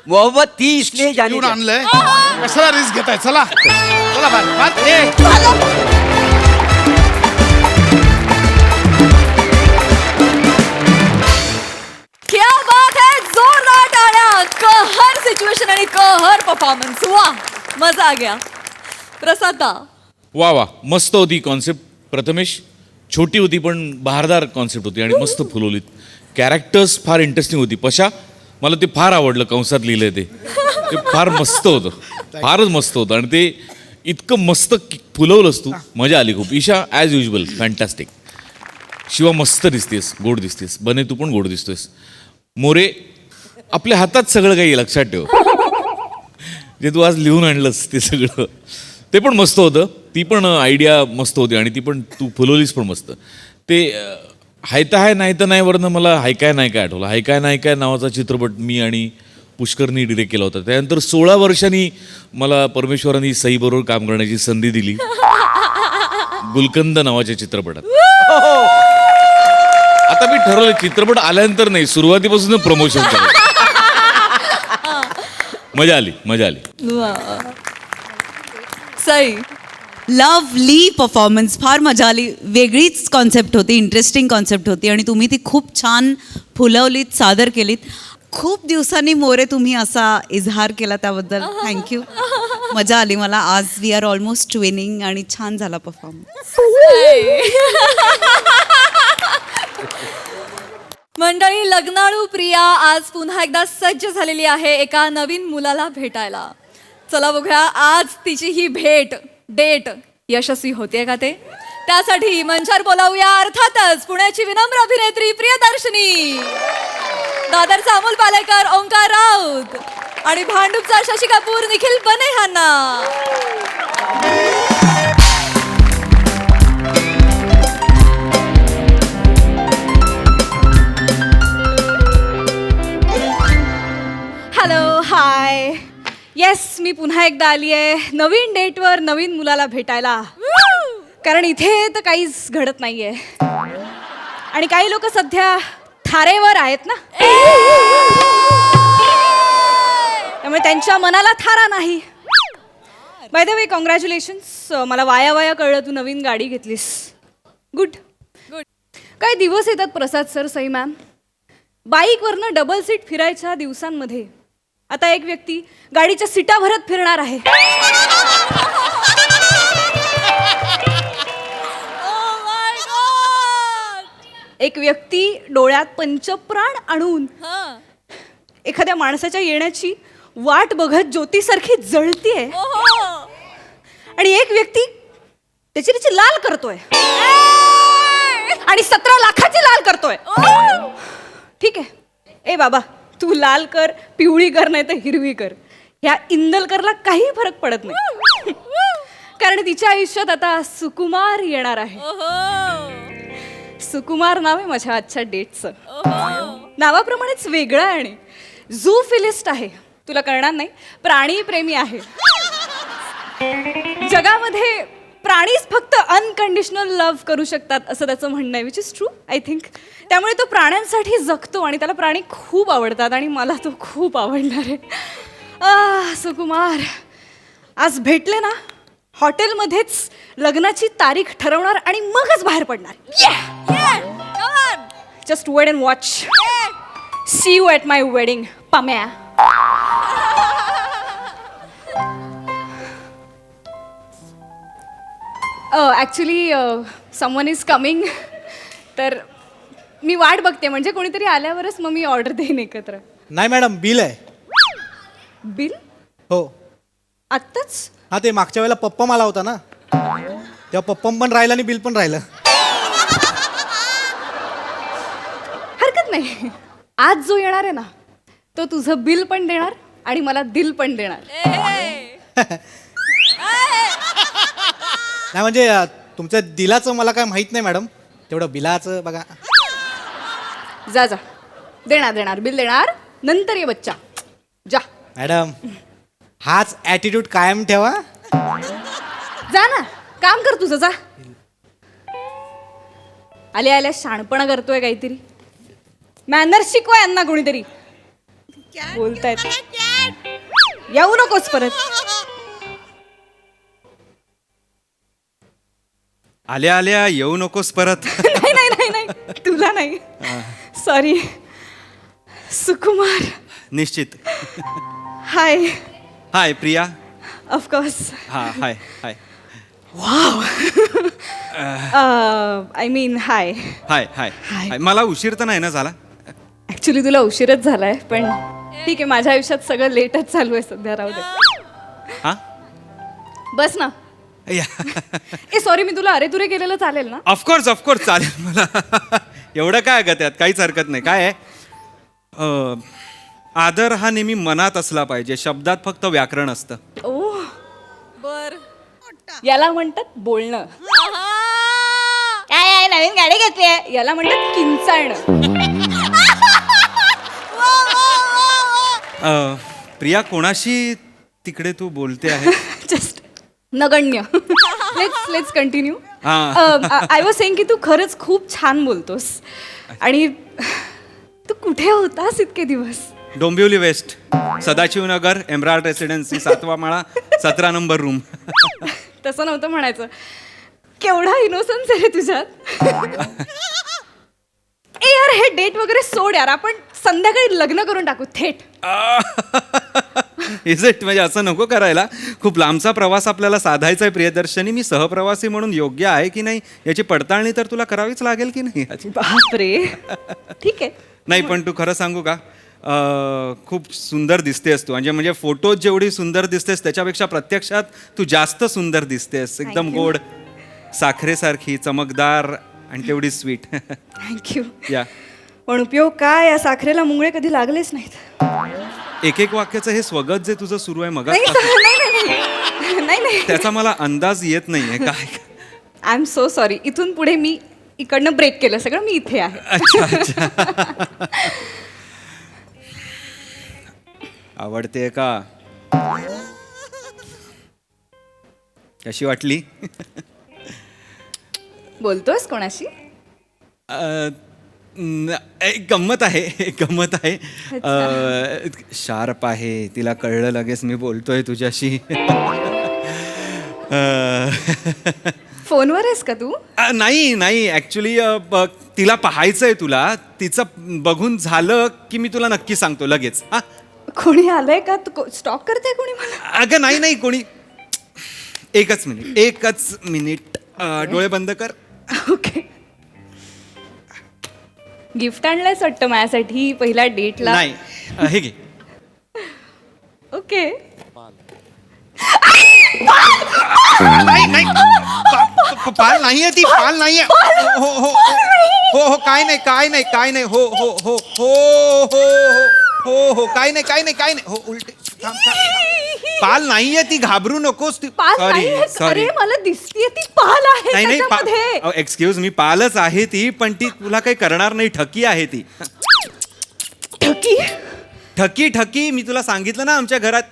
मोहब्बत ती इसलिए जाने येऊन दे. आणलंय, कशाला रिस्क घेताय? चला चला बाहेर. क्या बात है, जोरदार टाळ्या. कहर सिच्युएशन आणि कहर परफॉर्मन्स. वा, मजा आ गया. प्रसाद दा, वा वा, मस्त होती कॉन्सेप्ट. प्रथमेश, छोटी होती पण बहारदार कॉन्सेप्ट होती आणि मस्त फुलवलीत. कॅरेक्टर्स फार इंटरेस्टिंग होती. पशा, मला ते फार आवडलं, कंसात लिहिलंय ते फार मस्त होतं, फारच मस्त होतं. आणि ते इतकं मस्त फुलवलंस तू, मजा आली खूप. Isha as usual fantastic. Shiva मस्त दिसतेस, गोड दिसतेस. बने तू पण गोड दिसतोयस. मोरे, आपल्या हातात सगळं काही लक्षात ठेव. जे तू आज लिहून आणलंस ते सगळं, ते पण मस्त होतं. ती पण आयडिया मस्त होती आणि ती पण तू फुलवलीस पण मस्त. ते हायता हाय नाही तर नाही वरनं मला हाय काय नाही काय आठवलं. हाय काय नाही काय नावाचा चित्रपट मी आणि पुष्करनी डिरेक्ट केला होता. त्यानंतर 16 वर्षांनी मला परमेश्वरांनी सईबरोबर काम करण्याची संधी दिली गुलकंद नावाच्या चित्रपटात. आता मी ठरवलं चित्रपट आल्यानंतर नाही, सुरुवातीपासून प्रमोशन करायचं. मजा आली, मजा आली. Sai, lovely performance. फार मजा आली. वेगळीच कॉन्सेप्ट होती, इंटरेस्टिंग कॉन्सेप्ट होती आणि तुम्ही ती खूप छान फुलवलीत, सादर केलीत. खूप दिवसांनी मोरे तुम्ही असा इजहार केला, त्याबद्दल थँक्यू. मजा आली मला आज. वी आर ऑलमोस्ट ट्विनिंग आणि छान झाला परफॉर्मन्स. मंडळी, लग्नाळू प्रिया आज पुन्हा एकदा सज्ज झालेली आहे एका नवीन मुलाला भेटायला. चला बघूया आज तिची ही डेट यशस्वी होते का ते. त्यासाठी मंचावर बोलावूया अर्थातच पुण्याची विनम्र अभिनेत्री प्रियदर्शनी, दादरचा अमोल पालेकर, ओंकार राऊत आणि भांडूपचा शशी कपूर, निखिल बने ह्यांना. हॅलो, हाय. येस, मी पुन्हा एकदा आली आहे नवीन डेटवर नवीन मुलाला भेटायला. कारण इथे तर काहीच घडत नाहीये आणि काही लोक सध्या थारेवर आहेत ना, त्यामुळे त्यांच्या मनाला थारा नाही. By the way, congratulations. मला वाया कळलं तू नवीन गाडी घेतलीस. गुड. काय दिवस येतात प्रसाद सर, सई मॅम. बाईकवरनं डबल सीट फिरायच्या दिवसांमध्ये आता एक व्यक्ती गाडीच्या सीटा भरत फिरणार आहे. एक व्यक्ती डोळ्यात पंचप्राण आणून एखाद्या माणसाच्या येण्याची वाट बघत ज्योतीसारखी जळतीये. आणि एक व्यक्ती त्याची लाल करतोय आणि 17 लाखाची लाल करतोय. ठीक आहे, ए बाबा, तू लाल कर, पिवळी कर, नाही तर हिरवी कर. ह्या इंदलकरला काही फरक पडत नाही, कारण तिच्या आयुष्यात आता सुकुमार येणार आहे. सुकुमार नाव आहे माझ्या आजच्या डेटचं. नावाप्रमाणेच वेगळं आहे आणि झूफिलिस्ट आहे. तुला कळणार नाही, प्राणी प्रेमी आहे. जगामध्ये प्राणीच फक्त अनकंडिशनल लव्ह करू शकतात असं त्याचं म्हणणं आहे, which is true I think. त्यामुळे तो प्राण्यांसाठी जगतो आणि त्याला प्राणी खूप आवडतात आणि मला तो खूप आवडणार आहे. सुकुमार आज भेटले ना, हॉटेलमध्येच लग्नाची तारीख ठरवणार आणि मगच बाहेर पडणार. Just wait and watch. See you at my wedding, Pamya. Actually someone is coming, तर मी वाट बघते. म्हणजे कोणीतरी आल्यावरच मग मी ऑर्डर देईन एकत्र. नाही मॅडम, बिल आहे. बिल? हो. आत्ताच? हा, ते मागच्या वेळेला पप्पम आला होता ना, तेव्हा पप्पम पण राहिलं आणि बिल पण राहिलं. हरकत नाही. आज जो येणार आहे ना, तो तुझं बिल पण देणार आणि मला दिल पण देणार. नाही म्हणजे तुमच्या दिलाचं मला काय माहित नाही मॅडम, तेवढं बिलाचं बघा. जा जा, देणार बिल देणार, नंतर ये बच्चा, जा. मॅडम, हाच ॲटिट्यूड कायम ठेवा. जा ना, काम कर तुझं, जा. आल्या शाणपणा करतोय काहीतरी. मॅनर शिकवा यांना कोणीतरी. बोलतायत, येऊ नकोस परत. आल्या येऊ नकोस परत. नाही, तुला नाही, सॉरी. सुकुमार. निश्चित. हाय. हाय प्रिया. ऑफकोर्स. हा, हाय हाय. वाव. आय मीन हाय. हाय हाय हाय. मला उशीर तर नाही ना झाला? ऍक्च्युली तुला उशीरच झालाय, पण ठीक आहे, माझ्या आयुष्यात सगळं लेटच चालू आहे सध्या. राहू दे. हा, बस ना. ए सॉरी, मी तुला अरे तुरे केलेलं चालेल ना? ऑफकोर्स चालेल मला. एवढं काय ग त्यात, काहीच हरकत नाही. काय आहे, आदर हा नेहमी मनात असला पाहिजे, शब्दात फक्त व्याकरण असतं. ओ बर, याला म्हणतात बोलणं. काय नवीन गाडी घेतली आहे, याला म्हणतात किंचाळणं. प्रिया, कोणाशी तिकडे तू बोलते आहे? जस्ट नगण्य. Let's continue. हा. आय वॉज सेइंग की तू खरंच खूप छान बोलतोस. आणि तू कुठे होतास इतके दिवस? डोंबिवली वेस्ट, सदाशिवनगर, एम्ब्राल्ड रेसिडेन्सी, 7वा माळा, 17 नंबर रूम. तसं नव्हतं म्हणायचं. केवढा इनोसन्स आहे रे तुझ्यात. ए यार, हे डेट वगैरे सोड यार, आपण संध्याकाळी लग्न करून टाकू थेट. Is it? म्हणजे असं नको करायला. खूप लांबचा प्रवास आपल्याला साधायचा आहे प्रियदर्शनी. मी सहप्रवासी म्हणून योग्य आहे की नाही याची पडताळणी तर तुला करावीच लागेल की नाही? बापरे ठीक आहे. नाही पण तू खरं सांगू का, खूप सुंदर दिसतेस तू. म्हणजे फोटोत जेवढी सुंदर दिसतेस त्याच्यापेक्षा प्रत्यक्षात तू जास्त सुंदर दिसतेस. एकदम Thank you. गोड, साखरेसारखी, चमकदार आणि तेवढी स्वीट. थँक्यू. या पण उपयोग काय, या साखरेला मुंगळे कधी लागलेच नाहीत. एक वाक्याचं हे स्वगत जे तुझं सुरू आहे मग नाही नाही नाही त्याचा मला अंदाज येत नाहीये काय. I am so sorry. इथून पुढे मी इकडनं ब्रेक केलं सगळं, मी इथे आहे. अच्छा अच्छा. आवडते का? कशी वाटली? बोलतोस कोणाशी? एक गंमत आहे, एक गंमत आहे. शार्प आहे, तिला कळलं लगेच मी बोलतोय तुझ्याशी. फोनवर आहेस का तू? नाही नाही ॲक्च्युली तिला पाहायचंय तुला. तिचं बघून झालं की मी तुला नक्की सांगतो लगेच. हा, कोणी आलंय का? तू स्टॉक करते कोणी मला? अगं नाही नाही कोणी. एकच मिनिट डोळे बंद कर. ओके. गिफ्ट आणलंयस वाटतं माझ्यासाठी पहिल्या डेटला. नाही हे घे. ओके. नाही नाही पाल नाहीये ती, पाल नाहीये. हो हो हो हो काय नाही काय नाही काय नाही. हो हो हो हो हो हो हो काय नाही काय नाही काय नाही. हो उलटे थांब, थांब. पाल नाहीये ती, घाबरू नकोस ती. पाल Sorry, नाहीये. sorry. अरे मला दिसतीये ती पाल आहे नाही त्याच्यामध्ये. नाही एक्सक्यूज मी, पालच आहे ती, पण ती तुला काही करणार नाही. ठकी आहे ती. ठकी? ठकी ठकी मी तुला सांगितलं ना, आमच्या घरात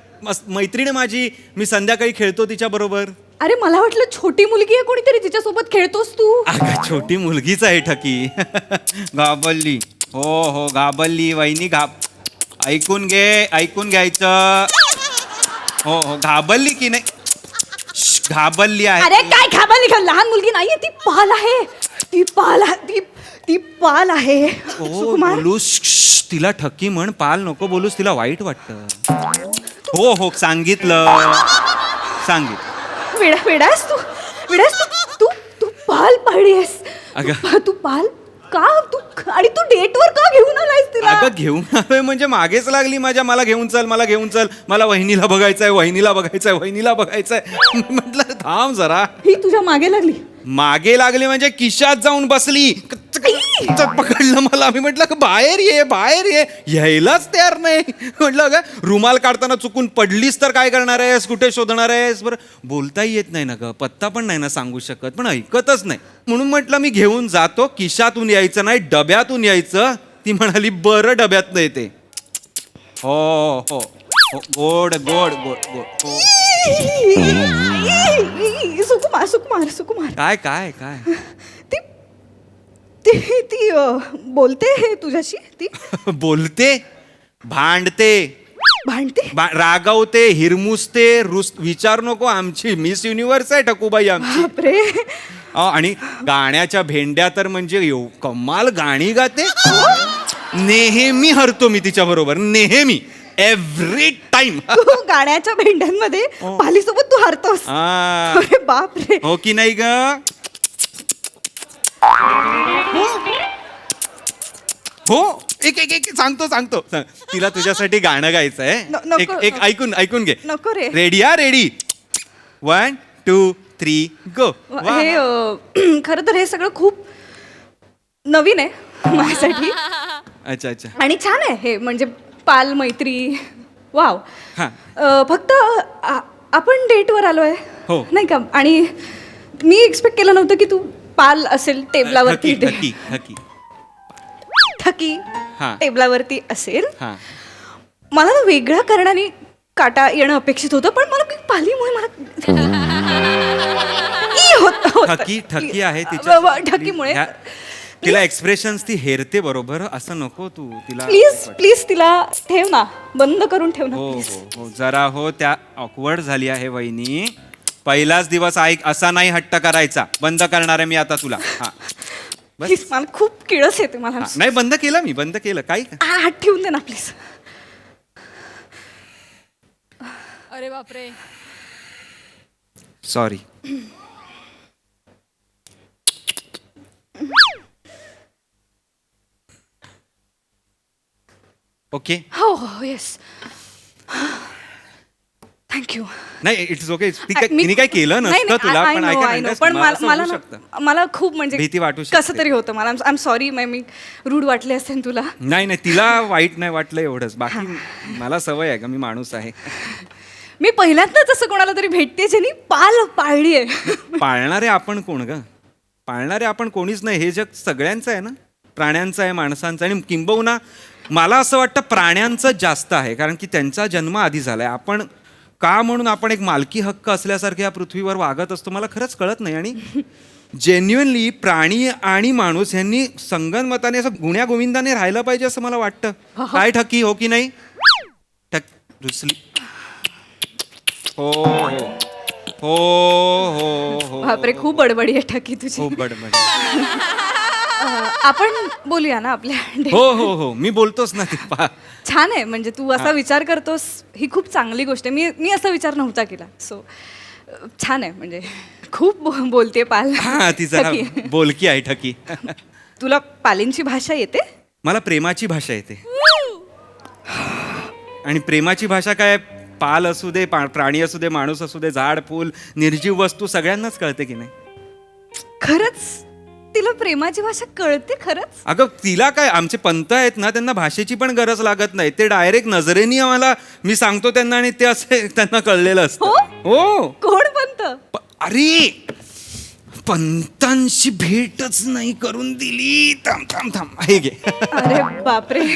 मैत्रीण माझी, मी संध्याकाळी खेळतो तिच्या बरोबर. अरे मला वाटलं छोटी मुलगी आहे कोणीतरी तिच्यासोबत खेळतोस तू. अगं छोटी मुलगीच आहे ठकी. घाबरली. हो हो घाबरली वहिनी. ऐकून घ्यायचं. हो हो घाबरली की नाही? घाबरली आहे. अरे काय घाबरली का? लहान मुलगी नाहीये ती, पाल आहे. ती पाल आहे. ओ बोलूस तिला ठकी म्हण, पाल नको बोलूस, तिला वाईट वाटतं. हो हो सांगितलं. वेडास तू पाल पाळलीस. अगं तू पाल का? तू आणि तू डेटवर का घेऊन आलायस तिला? अगं घेऊन आलोय म्हणजे मागेच लागली माझ्या. मला घेऊन चल, मला वहिनीला बघायचंय. म्हटलं थांब जरा. ही तुझ्या मागे लागली? मागे लागली म्हणजे खिशात जाऊन बसली. पकडलं मला. मी म्हटलं बाहेर ये. यायलाच तयार नाही. म्हटलं ग रुमाल काढताना चुकून पडलीस तर काय करणार आहेस? कुठे शोधणार आहेस? बरं बोलताही येत नाही ना ग, पत्ता पण नाही ना सांगू शकत, पण ऐकतच नाही. म्हणून म्हटलं मी घेऊन जातो. खिशातून यायचं नाही, डब्यातून यायचं. ती म्हणाली बरं डब्यात नाही ते. हो हो हो गोड गोड गोड गोड. सुकुमार काय ती बोलते तुझ्याशी? ती बोलते, भांडते, रागवते, हिरमुसते, विचार नको. आमची मिस युनिव्हर्स आहे ठकूबाई आमची. बापरे. आणि गाण्याच्या भेंड्या तर म्हणजे कमाल गाणी गाते. नेहमी हरतो मी तिच्या बरोबर, नेहमी, एव्हरी टाइम. गाण्याच्या भेंड्यांमध्ये पालीसोबत तू हरतोस? अरे बापरे. हो की नाही ग? हो एक सांगतो. तिला तुझ्यासाठी गाणं गायचं आहे. एक ऐकून घे. नको रे. रेडी 1 2 3 गो. हे खरं तर हे सगळं खूप नवीन आहे माझ्यासाठी. अच्छा आणि छान आहे हे, म्हणजे पाल मैत्री. वाव. फक्त आपण डेटवर आलोय हो नाही का? आणि मी एक्सपेक्ट केलं नव्हतं की तू पाल असेल टेबलावरती. ठकी टेबलावरती असेल. मला ना वेगळ्या कारणाने काटा येणं अपेक्षित होतं, पण मला पालीमुळे मला ठकी आहे तिच्या. ठकीमुळे तिला एक्सप्रेशन्स ती हेरते बरोबर. असं नको तू तिला. प्लीज तिला ठेव ना, बंद करून ठेव ना. हो जरा हो. त्या ऑकवर्ड झाली आहे वहिनी. पहिलाच दिवस ऐक, असा नाही हट्ट करायचा. बंद करणार आहे मी आता तुला. प्लीज, मला खूप किळस येते. मला नाही बंद केलं. काय हात ठेवून दे ना प्लीज. अरे बापरे. सॉरी. ओके. हो हो येस. थँक्यू. नाही इट्स ओके. तिने काय केलं नसतं तुला, पण I can understand. पण मला असं मला होऊ ना शकतं. मला खूप म्हणजे भीती वाटू शकते. कसं तरी होतं मला. I am sorry. मी रूढ वाटले असेल तुला. नाही नाही, तिला वाईट नाही वाटलं एवढंच. बाकी मला सवय आहे का, मी माणूस आहे. मी पहिल्यांदाच असं कोणाला तरी भेटते ज्यांनी पाल पाळली आहे. पाळणारे आपण कोण ग? पाळणारे आपण कोणीच नाही. हे जग सगळ्यांचं आहे ना, प्राण्यांचं आहे, माणसांचं आहे. आणि किंबहुना मला असं वाटतं प्राण्यांचं जास्त आहे, कारण की त्यांचा जन्म आधी झालाय. आपण का म्हणून आपण एक मालकी हक्क असल्यासारखे या पृथ्वीवर वागत असतो मला खरंच कळत नाही. आणि जेन्युअनली प्राणी आणि माणूस यांनी संगनमताने असं गुण्यागोविंदाने राहिलं पाहिजे असं मला वाटतं. काय ठकी, हो की नाही? रुसली. हो हो हो हो हो. बापरे, खूप बडबडी आहे ठकी तुझी. खूप बडबड. आपण बोलूया ना आपल्या हो हो हो, मी बोलतोच ना. ते छान आहे म्हणजे तू असा विचार करतोस, ही खूप चांगली गोष्ट आहे. मी असा विचार नव्हता केला. सो छान आहे म्हणजे खूप बोलते पाल. हा, ती जरा ठकी. बोलकी आहे ठकी. तुला पालींची भाषा येते? मला प्रेमाची भाषा येते. आणि प्रेमाची भाषा काय, पाल असू दे, प्राणी असू दे, माणूस असू दे, झाड फूल निर्जीव वस्तू सगळ्यांनाच कळते की नाही? खरंच तिला प्रेमाची भाषा कळते खरंच? अगं तिला काय, आमचे पंत आहेत ना, त्यांना भाषेची पण गरज लागत नाही. ते डायरेक्ट नजरेने आम्हाला, मी सांगतो त्यांना आणि ते असे त्यांना कळलेलं असतं. हो. कोण पंत? अरे पंतांशी भेटच नाही करून दिली. थांब थांब थांब, हे घे. अरे बापरे.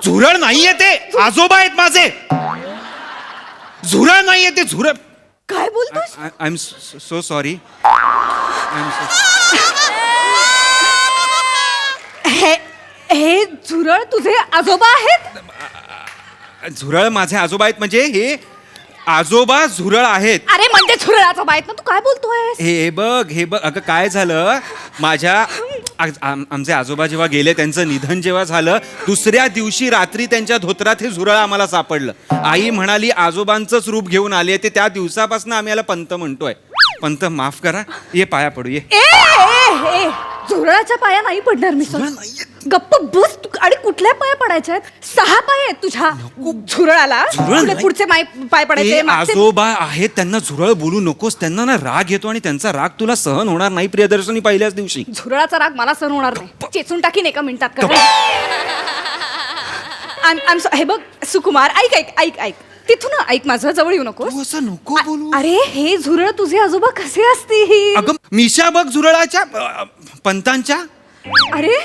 झुरळ नाहीये ते, आजोबा आहेत माझे. झुरळ नाहीये ते, झुरळ. काय बोलतोस? I am so sorry. हे झुरळ तुझे आजोबा आहेत? झुरळ माझे आजोबा आहेत म्हणजे हे आजोबा झुरळ आहेत. अरे म्हणजे झुरळ आजोबा आहेत ना, तू काय बोलतोय? हे बघ अगं काय झालं, माझ्या आमचे आजोबा जेव्हा गेले, त्यांचं निधन जेव्हा झालं, दुसऱ्या दिवशी रात्री त्यांच्या धोत्रात हे झुरळ आम्हाला सापडलं. आई म्हणाली आजोबांचंच रूप घेऊन आले. ते त्या दिवसापासून आम्ही याला पंत म्हणतोय. पंत माफ करा, ये पाया पडू ये. झुरळाच्या पाया नाही पडणार मी. गप्प बस. आणि कुठल्या पाया पडायच्या आहेत? 6 पाय आहेत तुझ्या झुरळाला. पुढचे पाय पडायचे. आजोबा आहेत, त्यांना झुरळ बोलू नकोस. त्यांना ना राग येतो आणि त्यांचा राग तुला सहन होणार नाही प्रियदर्शनी पहिल्याच दिवशी. झुरळाचा राग मला सहन होणार नाही. चेचून टाकीन एका मिनिटात. हे बघ सुकुमार, ऐक तिथून ऐक, माझं जवळ येऊ नको. असं नको बोलू. अरे हे झुरळ तुझे आजोबा कसे असतील? अगं मिशा बघ झुरळाच्या, पंतांच्या. अरे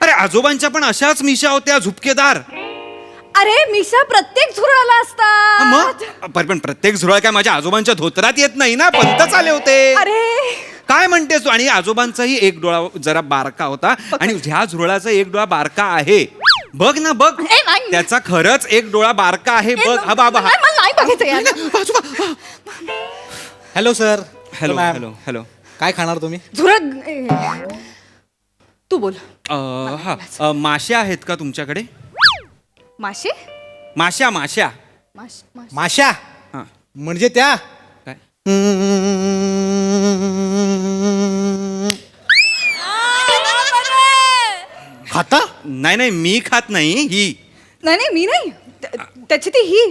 अरे आजोबांच्या पण अशाच मिशा होत्या, झुपकेदार. अरे मिशा प्रत्येक झुरळाला असतात. पण प्रत्येक झुरळ काय माझ्या आजोबांच्या धोत्रात येत नाही ना, पंतच आले होते. अरे काय म्हणतेस तू? आणि आजोबांचाही एक डोळा जरा बारका होता आणि ह्या झुरळाचा एक डोळा बारका आहे. बघ ना बघ, त्याचा खरंच एक डोळा बारका आहे. बघ हा बाबा. Hello sir. Hello hello hello. काय खाणार तुम्ही? झुरळ तू बोल. हा, माश्या आहेत का तुमच्याकडे? मासे? माश्या. माश्या हा. म्हणजे त्या काय? खाता? नाही मी खात नाही. ही नाही मी नाही. त्याची ती ही.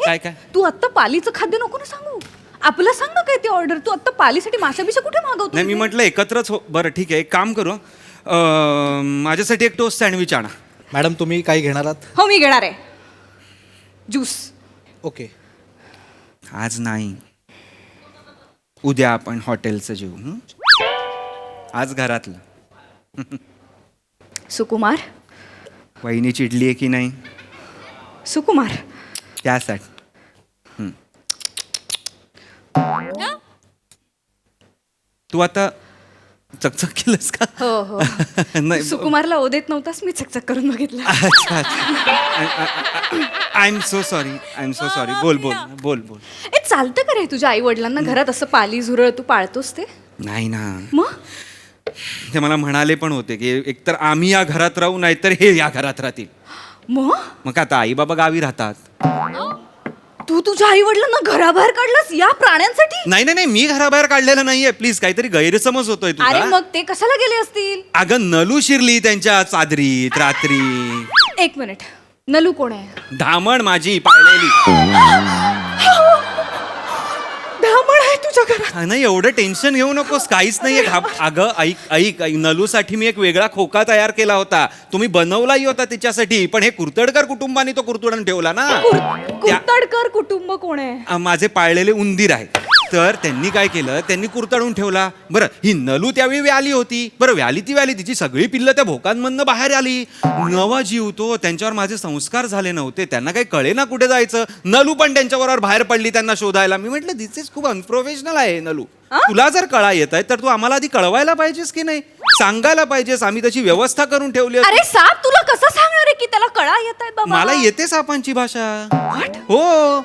काय? तू आत्ता पालीचं खाद्य नको ना सांगू. आपलं सांग ना काय ती ऑर्डर. तू आत्ता पालीसाठी माशा बिशा कुठे मागवतो? नाही मी म्हटलं एकत्रच हो. बरं ठीक आहे, एक काम करू. माझ्यासाठी एक टोस्ट सँडविच आणा. मॅडम तुम्ही काही घेणार आहात? हो मी घेणार आहे. ज्यूस. ओके. आज नाही, उद्या आपण हॉटेलचं जेवू. आज घरातलं. सुकुमार. वहिनी चिडली आहे की नाही? सुकुमार त्यासाठी. तू आता चकचक केलंस का? हो. नाही. सुकुमारला ओ देत नव्हतास, मी चकचक करून बघितलं. अच्छा. I am so sorry. बोल. चालतं का रे तुझ्या आई वडिलांना घरात असं पाली झुरळ तू पाळतोस ते? नाही ना. मग ते मला म्हणाले पण होते की एकतर आम्ही या घरात राहू नाहीतर हे या घरात राहतील. मग काय आता आई बाबा गावी राहतात. तू तुझ्या आई वडिलांना घराबाहेर काढलंस या प्राण्यांसाठी? नाही नाही नाही, मी घराबाहेर काढलेलं नाहीये. प्लीज, काहीतरी गैरसमज होतोय अरे तुला. मग ते कशाला गेले असतील? अगं नलू शिरली त्यांच्या चादरीत रात्री. एक मिनिट, नलू कोण आहे? धामण माझी पाळलेली. धामण आहे तुझ्या घरात? नाही, एवढं टेन्शन घेऊ नकोस, काहीच नाहीये. अगं ऐक, नलूसाठी मी एक वेगळा खोका तयार केला होता. तुम्ही बनवलाही होता तिच्यासाठी, पण हे कुर्तडकर कुटुंबाने तो कुरतडून ठेवला ना. कुर्तडकर कुटुंब कोण आहे? माझे पाळलेले उंदीर आहे. तर त्यांनी काय केलं, त्यांनी कुरतडून ठेवला. बरं, ही नलू त्यावेळी व्याली होती. बरं, व्याली तिची सगळी पिल्लं त्या भोकांमधनं बाहेर आली. नवा जीव तो, त्यांच्यावर माझे संस्कार झाले नव्हते. त्यांना काही कळे ना कुठे जायचं. नलू पण त्यांच्याबरोबर बाहेर पडली त्यांना शोधायला. मी म्हटलं दिस इज खूप अनप्रोफेशनल आहे नलू. तुला जर कळा येत आहे तर तू आम्हाला आधी कळवायला पाहिजेस की नाही, सांगायला पाहिजेस. आम्ही तशी व्यवस्था करून ठेवली. अरे साप तुला कसं सांगणार आहे की त्याला कळा येत आहेत बाबा? मला येते सापांची भाषा. हो.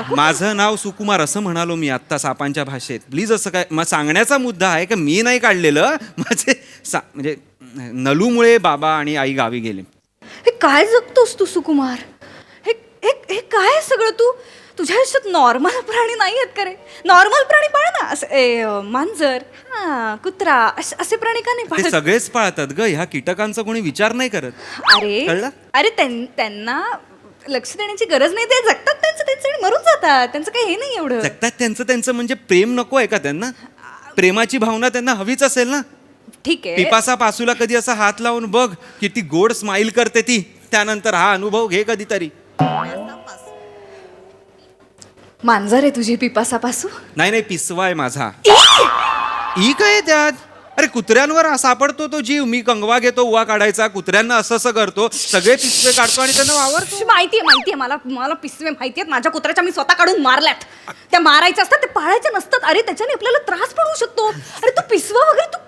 माझं नाव सुकुमार असं म्हणालो मी आत्ता सापांच्या भाषेत. प्लीज असं काय, मग सांगण्याचा मुद्दा आहे की मी नाही काढलेलं. माझे म्हणजे नलूमुळे बाबा आणि आई गावी गेले. हे काय जगतोस तू सुकुमार? हे हे काय सगळं? तू तुझ्या आयुष्यात नॉर्मल प्राणी नाही आहेत का रे? नॉर्मल प्राणी पाळ ना, असं मांजर, कुत्रा, असे प्राणी का नाही ते पाळत? सगळेच पाळतात ग. ह्या कीटकांचा कोणी विचार नाही करत. कळलं? अरे त्यांना लक्ष देण्याची गरज नाही. ते जगतात त्यांचं आणि मरून जातात. त्यांचं काही हे नाही एवढं. जगतात त्यांचं म्हणजे प्रेम नको आहे का त्यांना? प्रेमाची भावना त्यांना हवीच असेल ना. ठीक आहे. पिपासा पासूला कधी असा हात लावून बघ, किती गोड स्माइल करते ती. त्यानंतर हा अनुभव घे कधीतरी. मांजर आहे तुझी पिपासा पासू? नाही, पिसवा आहे माझा. ई काय त्यात? अरे कुत्र्यांवर सापडतो तो जीव. मी कंगवा घेतो उवा काढायचा, कुत्र्यांना असं करतो, सगळे पिसवे काढतो आणि त्यांना वावरतो. माहितीये मला पिसवे माहिती आहेत. माझ्या कुत्र्याच्या मी स्वतः काढून मारल्यात. त्या मारायच्या असतात, ते पाळायच्या नसतात. अरे त्याच्याने आपल्याला त्रास पण होऊ शकतो. अरे तू पिसवा वगैरे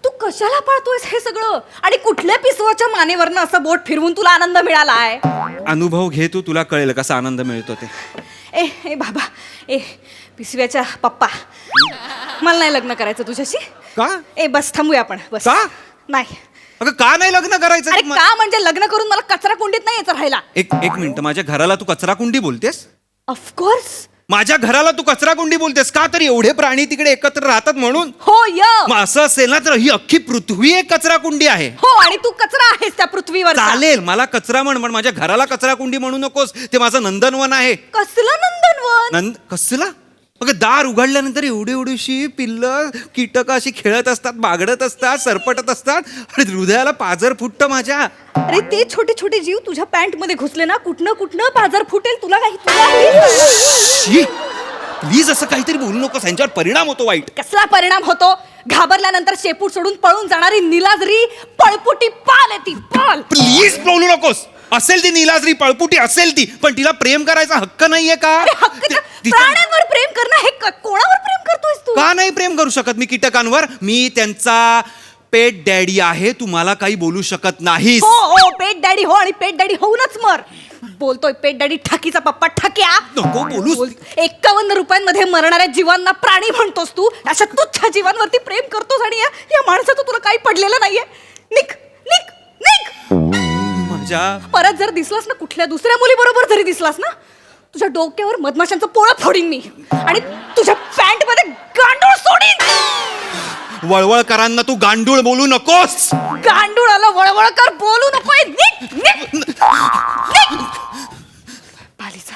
तू कशाला पाळतोयस हे सगळं? आणि कुठल्या पिसवाच्या मानेवरनं असं बोट फिरवून तुला आनंद मिळालाय? अनुभव घे तू, तुला कळेल कसा आनंद मिळतो ते. ए बाबा, पिसव्याच्या पप्पा, मला नाही लग्न करायचं तुझ्याशी. का? बस थांबूया आपण. बस. का? नाही. अगं का नाही लग्न करायचं? अरे का म्हणजे लग्न करून मला कचरा कुंडीत नाही यायचं राहायला. एक मिनिट, माझ्या घराला तू कचरा कुंडी बोलतेस? ऑफकोर्स. माझ्या घराला तू कचरा कुंडी बोलतेस का? तर एवढे प्राणी तिकडे एकत्र राहतात म्हणून? हो. मग असं असेल ना तर ही अख्खी पृथ्वी एक कचरा कुंडी आहे. हो, आणि तू कचरा आहेस त्या पृथ्वीवर. चालेल, मला कचरा म्हण, पण माझ्या घराला कचरा कुंडी म्हणू नकोस. ते माझं नंदनवन आहे. कसलं नंदनवन? कसला? अगं दार उघडल्यानंतर एवढीशी पिल्लं कीटक अशी खेळत असतात, बागडत असतात, सरपटत असतात आणि हृदयाला पाजर फुटतं माझ्या. अरे ते छोटे छोटे जीव तुझ्या पॅन्ट मध्ये घुसले ना, कुठनं पाजर फुटेल तुला काही. प्लीज असं काहीतरी बोलू नकोस, यांच्यावर परिणाम होतो वाईट. कसला परिणाम होतो? घाबरल्यानंतर शेपूट सोडून पळून जाणारी निलाजरी पळपुटी पाल आहे ती. पाल. प्लीज बोलू नकोस. असेल ती निलाजरी पळपुटी असेल ती, पण तिला प्रेम करायचा हक्क नाहीये का? प्राण्यांवर प्रेम करणं हे कोणावर प्रेम करतोयस तू? का नाही प्रेम करू शकत मी कीटकांवर? मी त्यांचा पेट डॅडी आहे. तू मला काही बोलू शकत नाहीस. हो, पेट डॅडी हो, आणि पेट डॅडी होऊनच मर. बोलतोय पेट डॅडी, ठकीचा पप्पा ठक्या. नको बोलू. 51 रुपयांमध्ये मरणाऱ्या जीवांना प्राणी म्हणतोस तू. अशा तुच्छ जीवांवरती प्रेम करतोस आणि या माणसाचं तुला काही पडलेलं नाहीये. निक निक निक. परत जर दिसलास ना कुठल्या दुसऱ्या मुलीबरोबर जरी दिसलास ना, तुझ्या डोक्यावर मधमाशांचं पोळं फोडीन मी आणि तुझ्या पॅन्ट मध्ये गांडूळ सोडीन. वळवळकरांना तू गांडूळ बोलू नकोस. गांडूळाला वळवळकर बोलू नकोय. निक निक निक. पालीचा.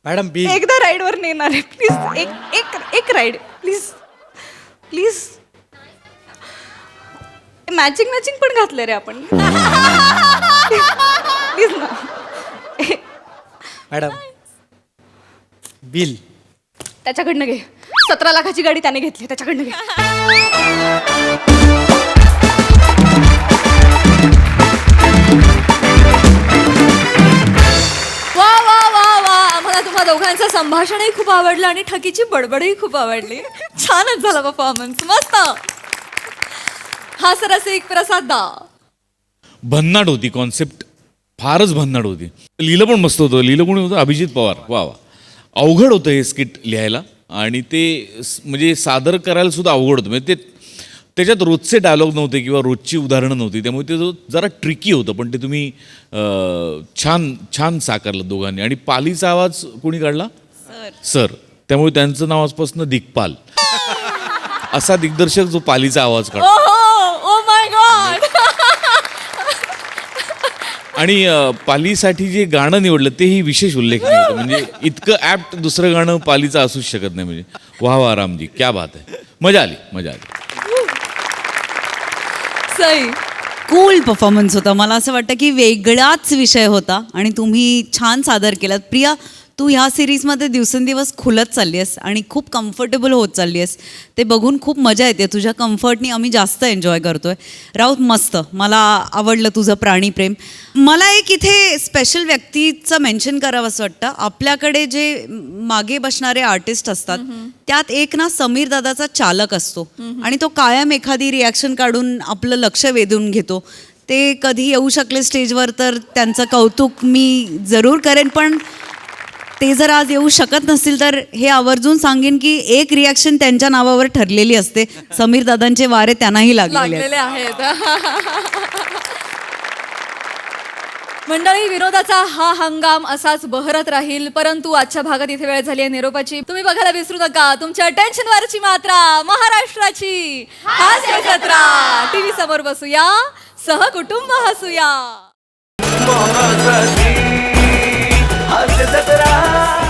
मॅडम बी एकदा राईडवर नेणार आहे प्लीज. एक राईड प्लीज. मॅचिंग पण घातलं रे आपण. प्लीज ना. मॅडम बिल त्याच्याकडनं घे. 17 लाखाची गाडी त्याने घेतली, त्याच्याकडनं घे. वा वा वा वा. आम्हाला तुम्हा दोघांचं संभाषणही खूप आवडलं आणि ठकीची बडबडही खूप आवडली. छानच झाला परफॉर्मन्स. मस्त. हा सरस एक प्रसाद दा. भन्नाट होती कॉन्सेप्ट, फारच भन्नाट होती. लिहिलं पण मस्त होतं. लिहिलं कोणी होतं? अभिजित पवार. वा वा. अवघड होतं हे स्किट लिहायला आणि ते म्हणजे सादर करायला सुद्धा अवघड होतं. म्हणजे ते त्याच्यात रोजचे डायलॉग नव्हते किंवा रोजची उदाहरणं नव्हती, त्यामुळे ते जरा ट्रिकी होतं, पण ते तुम्ही छान छान साकारलं दोघांनी. आणि पालीचा आवाज कोणी काढला? सर. त्यामुळे त्यांचं नाव आजपासून दिग्पाल असा दिग्दर्शक जो पालीचा आवाज काढतो. ओहो, ओ माय गॉड. आणि पालीसाठी जे गाणं निवडलं तेही विशेष उल्लेखनीय होतं. म्हणजे इतकं ॲप्ट दुसरं गाणं पालीचं असूच शकत नाही. म्हणजे वाह वाह रामजी, क्या बात आहे. मजा आली, मजा आली. सई. कूल परफॉर्मन्स होता. मला असं वाटतं की वेगळाच विषय होता आणि तुम्ही छान सादर केलात. प्रिया, तू ह्या सिरीजमध्ये दिवसेंदिवस खुलत चालली आहेस आणि खूप कम्फर्टेबल होत चालली आहेस. ते बघून खूप मजा येते. तुझ्या कम्फर्टनी आम्ही जास्त एन्जॉय करतोय. राऊत, मस्त. मला आवडलं तुझं प्राणीप्रेम. मला एक इथे स्पेशल व्यक्तीचं मेन्शन करावं असं वाटतं. आपल्याकडे जे मागे बसणारे आर्टिस्ट असतात त्यात एक ना समीर दादाचा चालक असतो आणि तो कायम एखादी रिॲक्शन काढून आपलं लक्ष वेधून घेतो. ते कधी येऊ शकले स्टेजवर तर त्यांचं कौतुक मी जरूर करेन, पण ते जर आज येऊ शकत नसतील तर हे आवर्जून सांगेन की एक रिॲक्शन त्यांच्या नावावर ठरलेली असते. समीर दादांचे वारे त्यांनाही लागलेले आहेत. मंडळी, विनोदाचा हा हंगाम असाच बहरत राहील, परंतु आजच्या भागात इथे वेळ झाली आहे निरोपाची. तुम्ही बघायला विसरू नका तुमच्या टेन्शनवरची मात्रा, महाराष्ट्राची हास्य जत्रा. टीव्ही समोर बसूया, सहकुटुंब हसूया. हास्य जत्रा.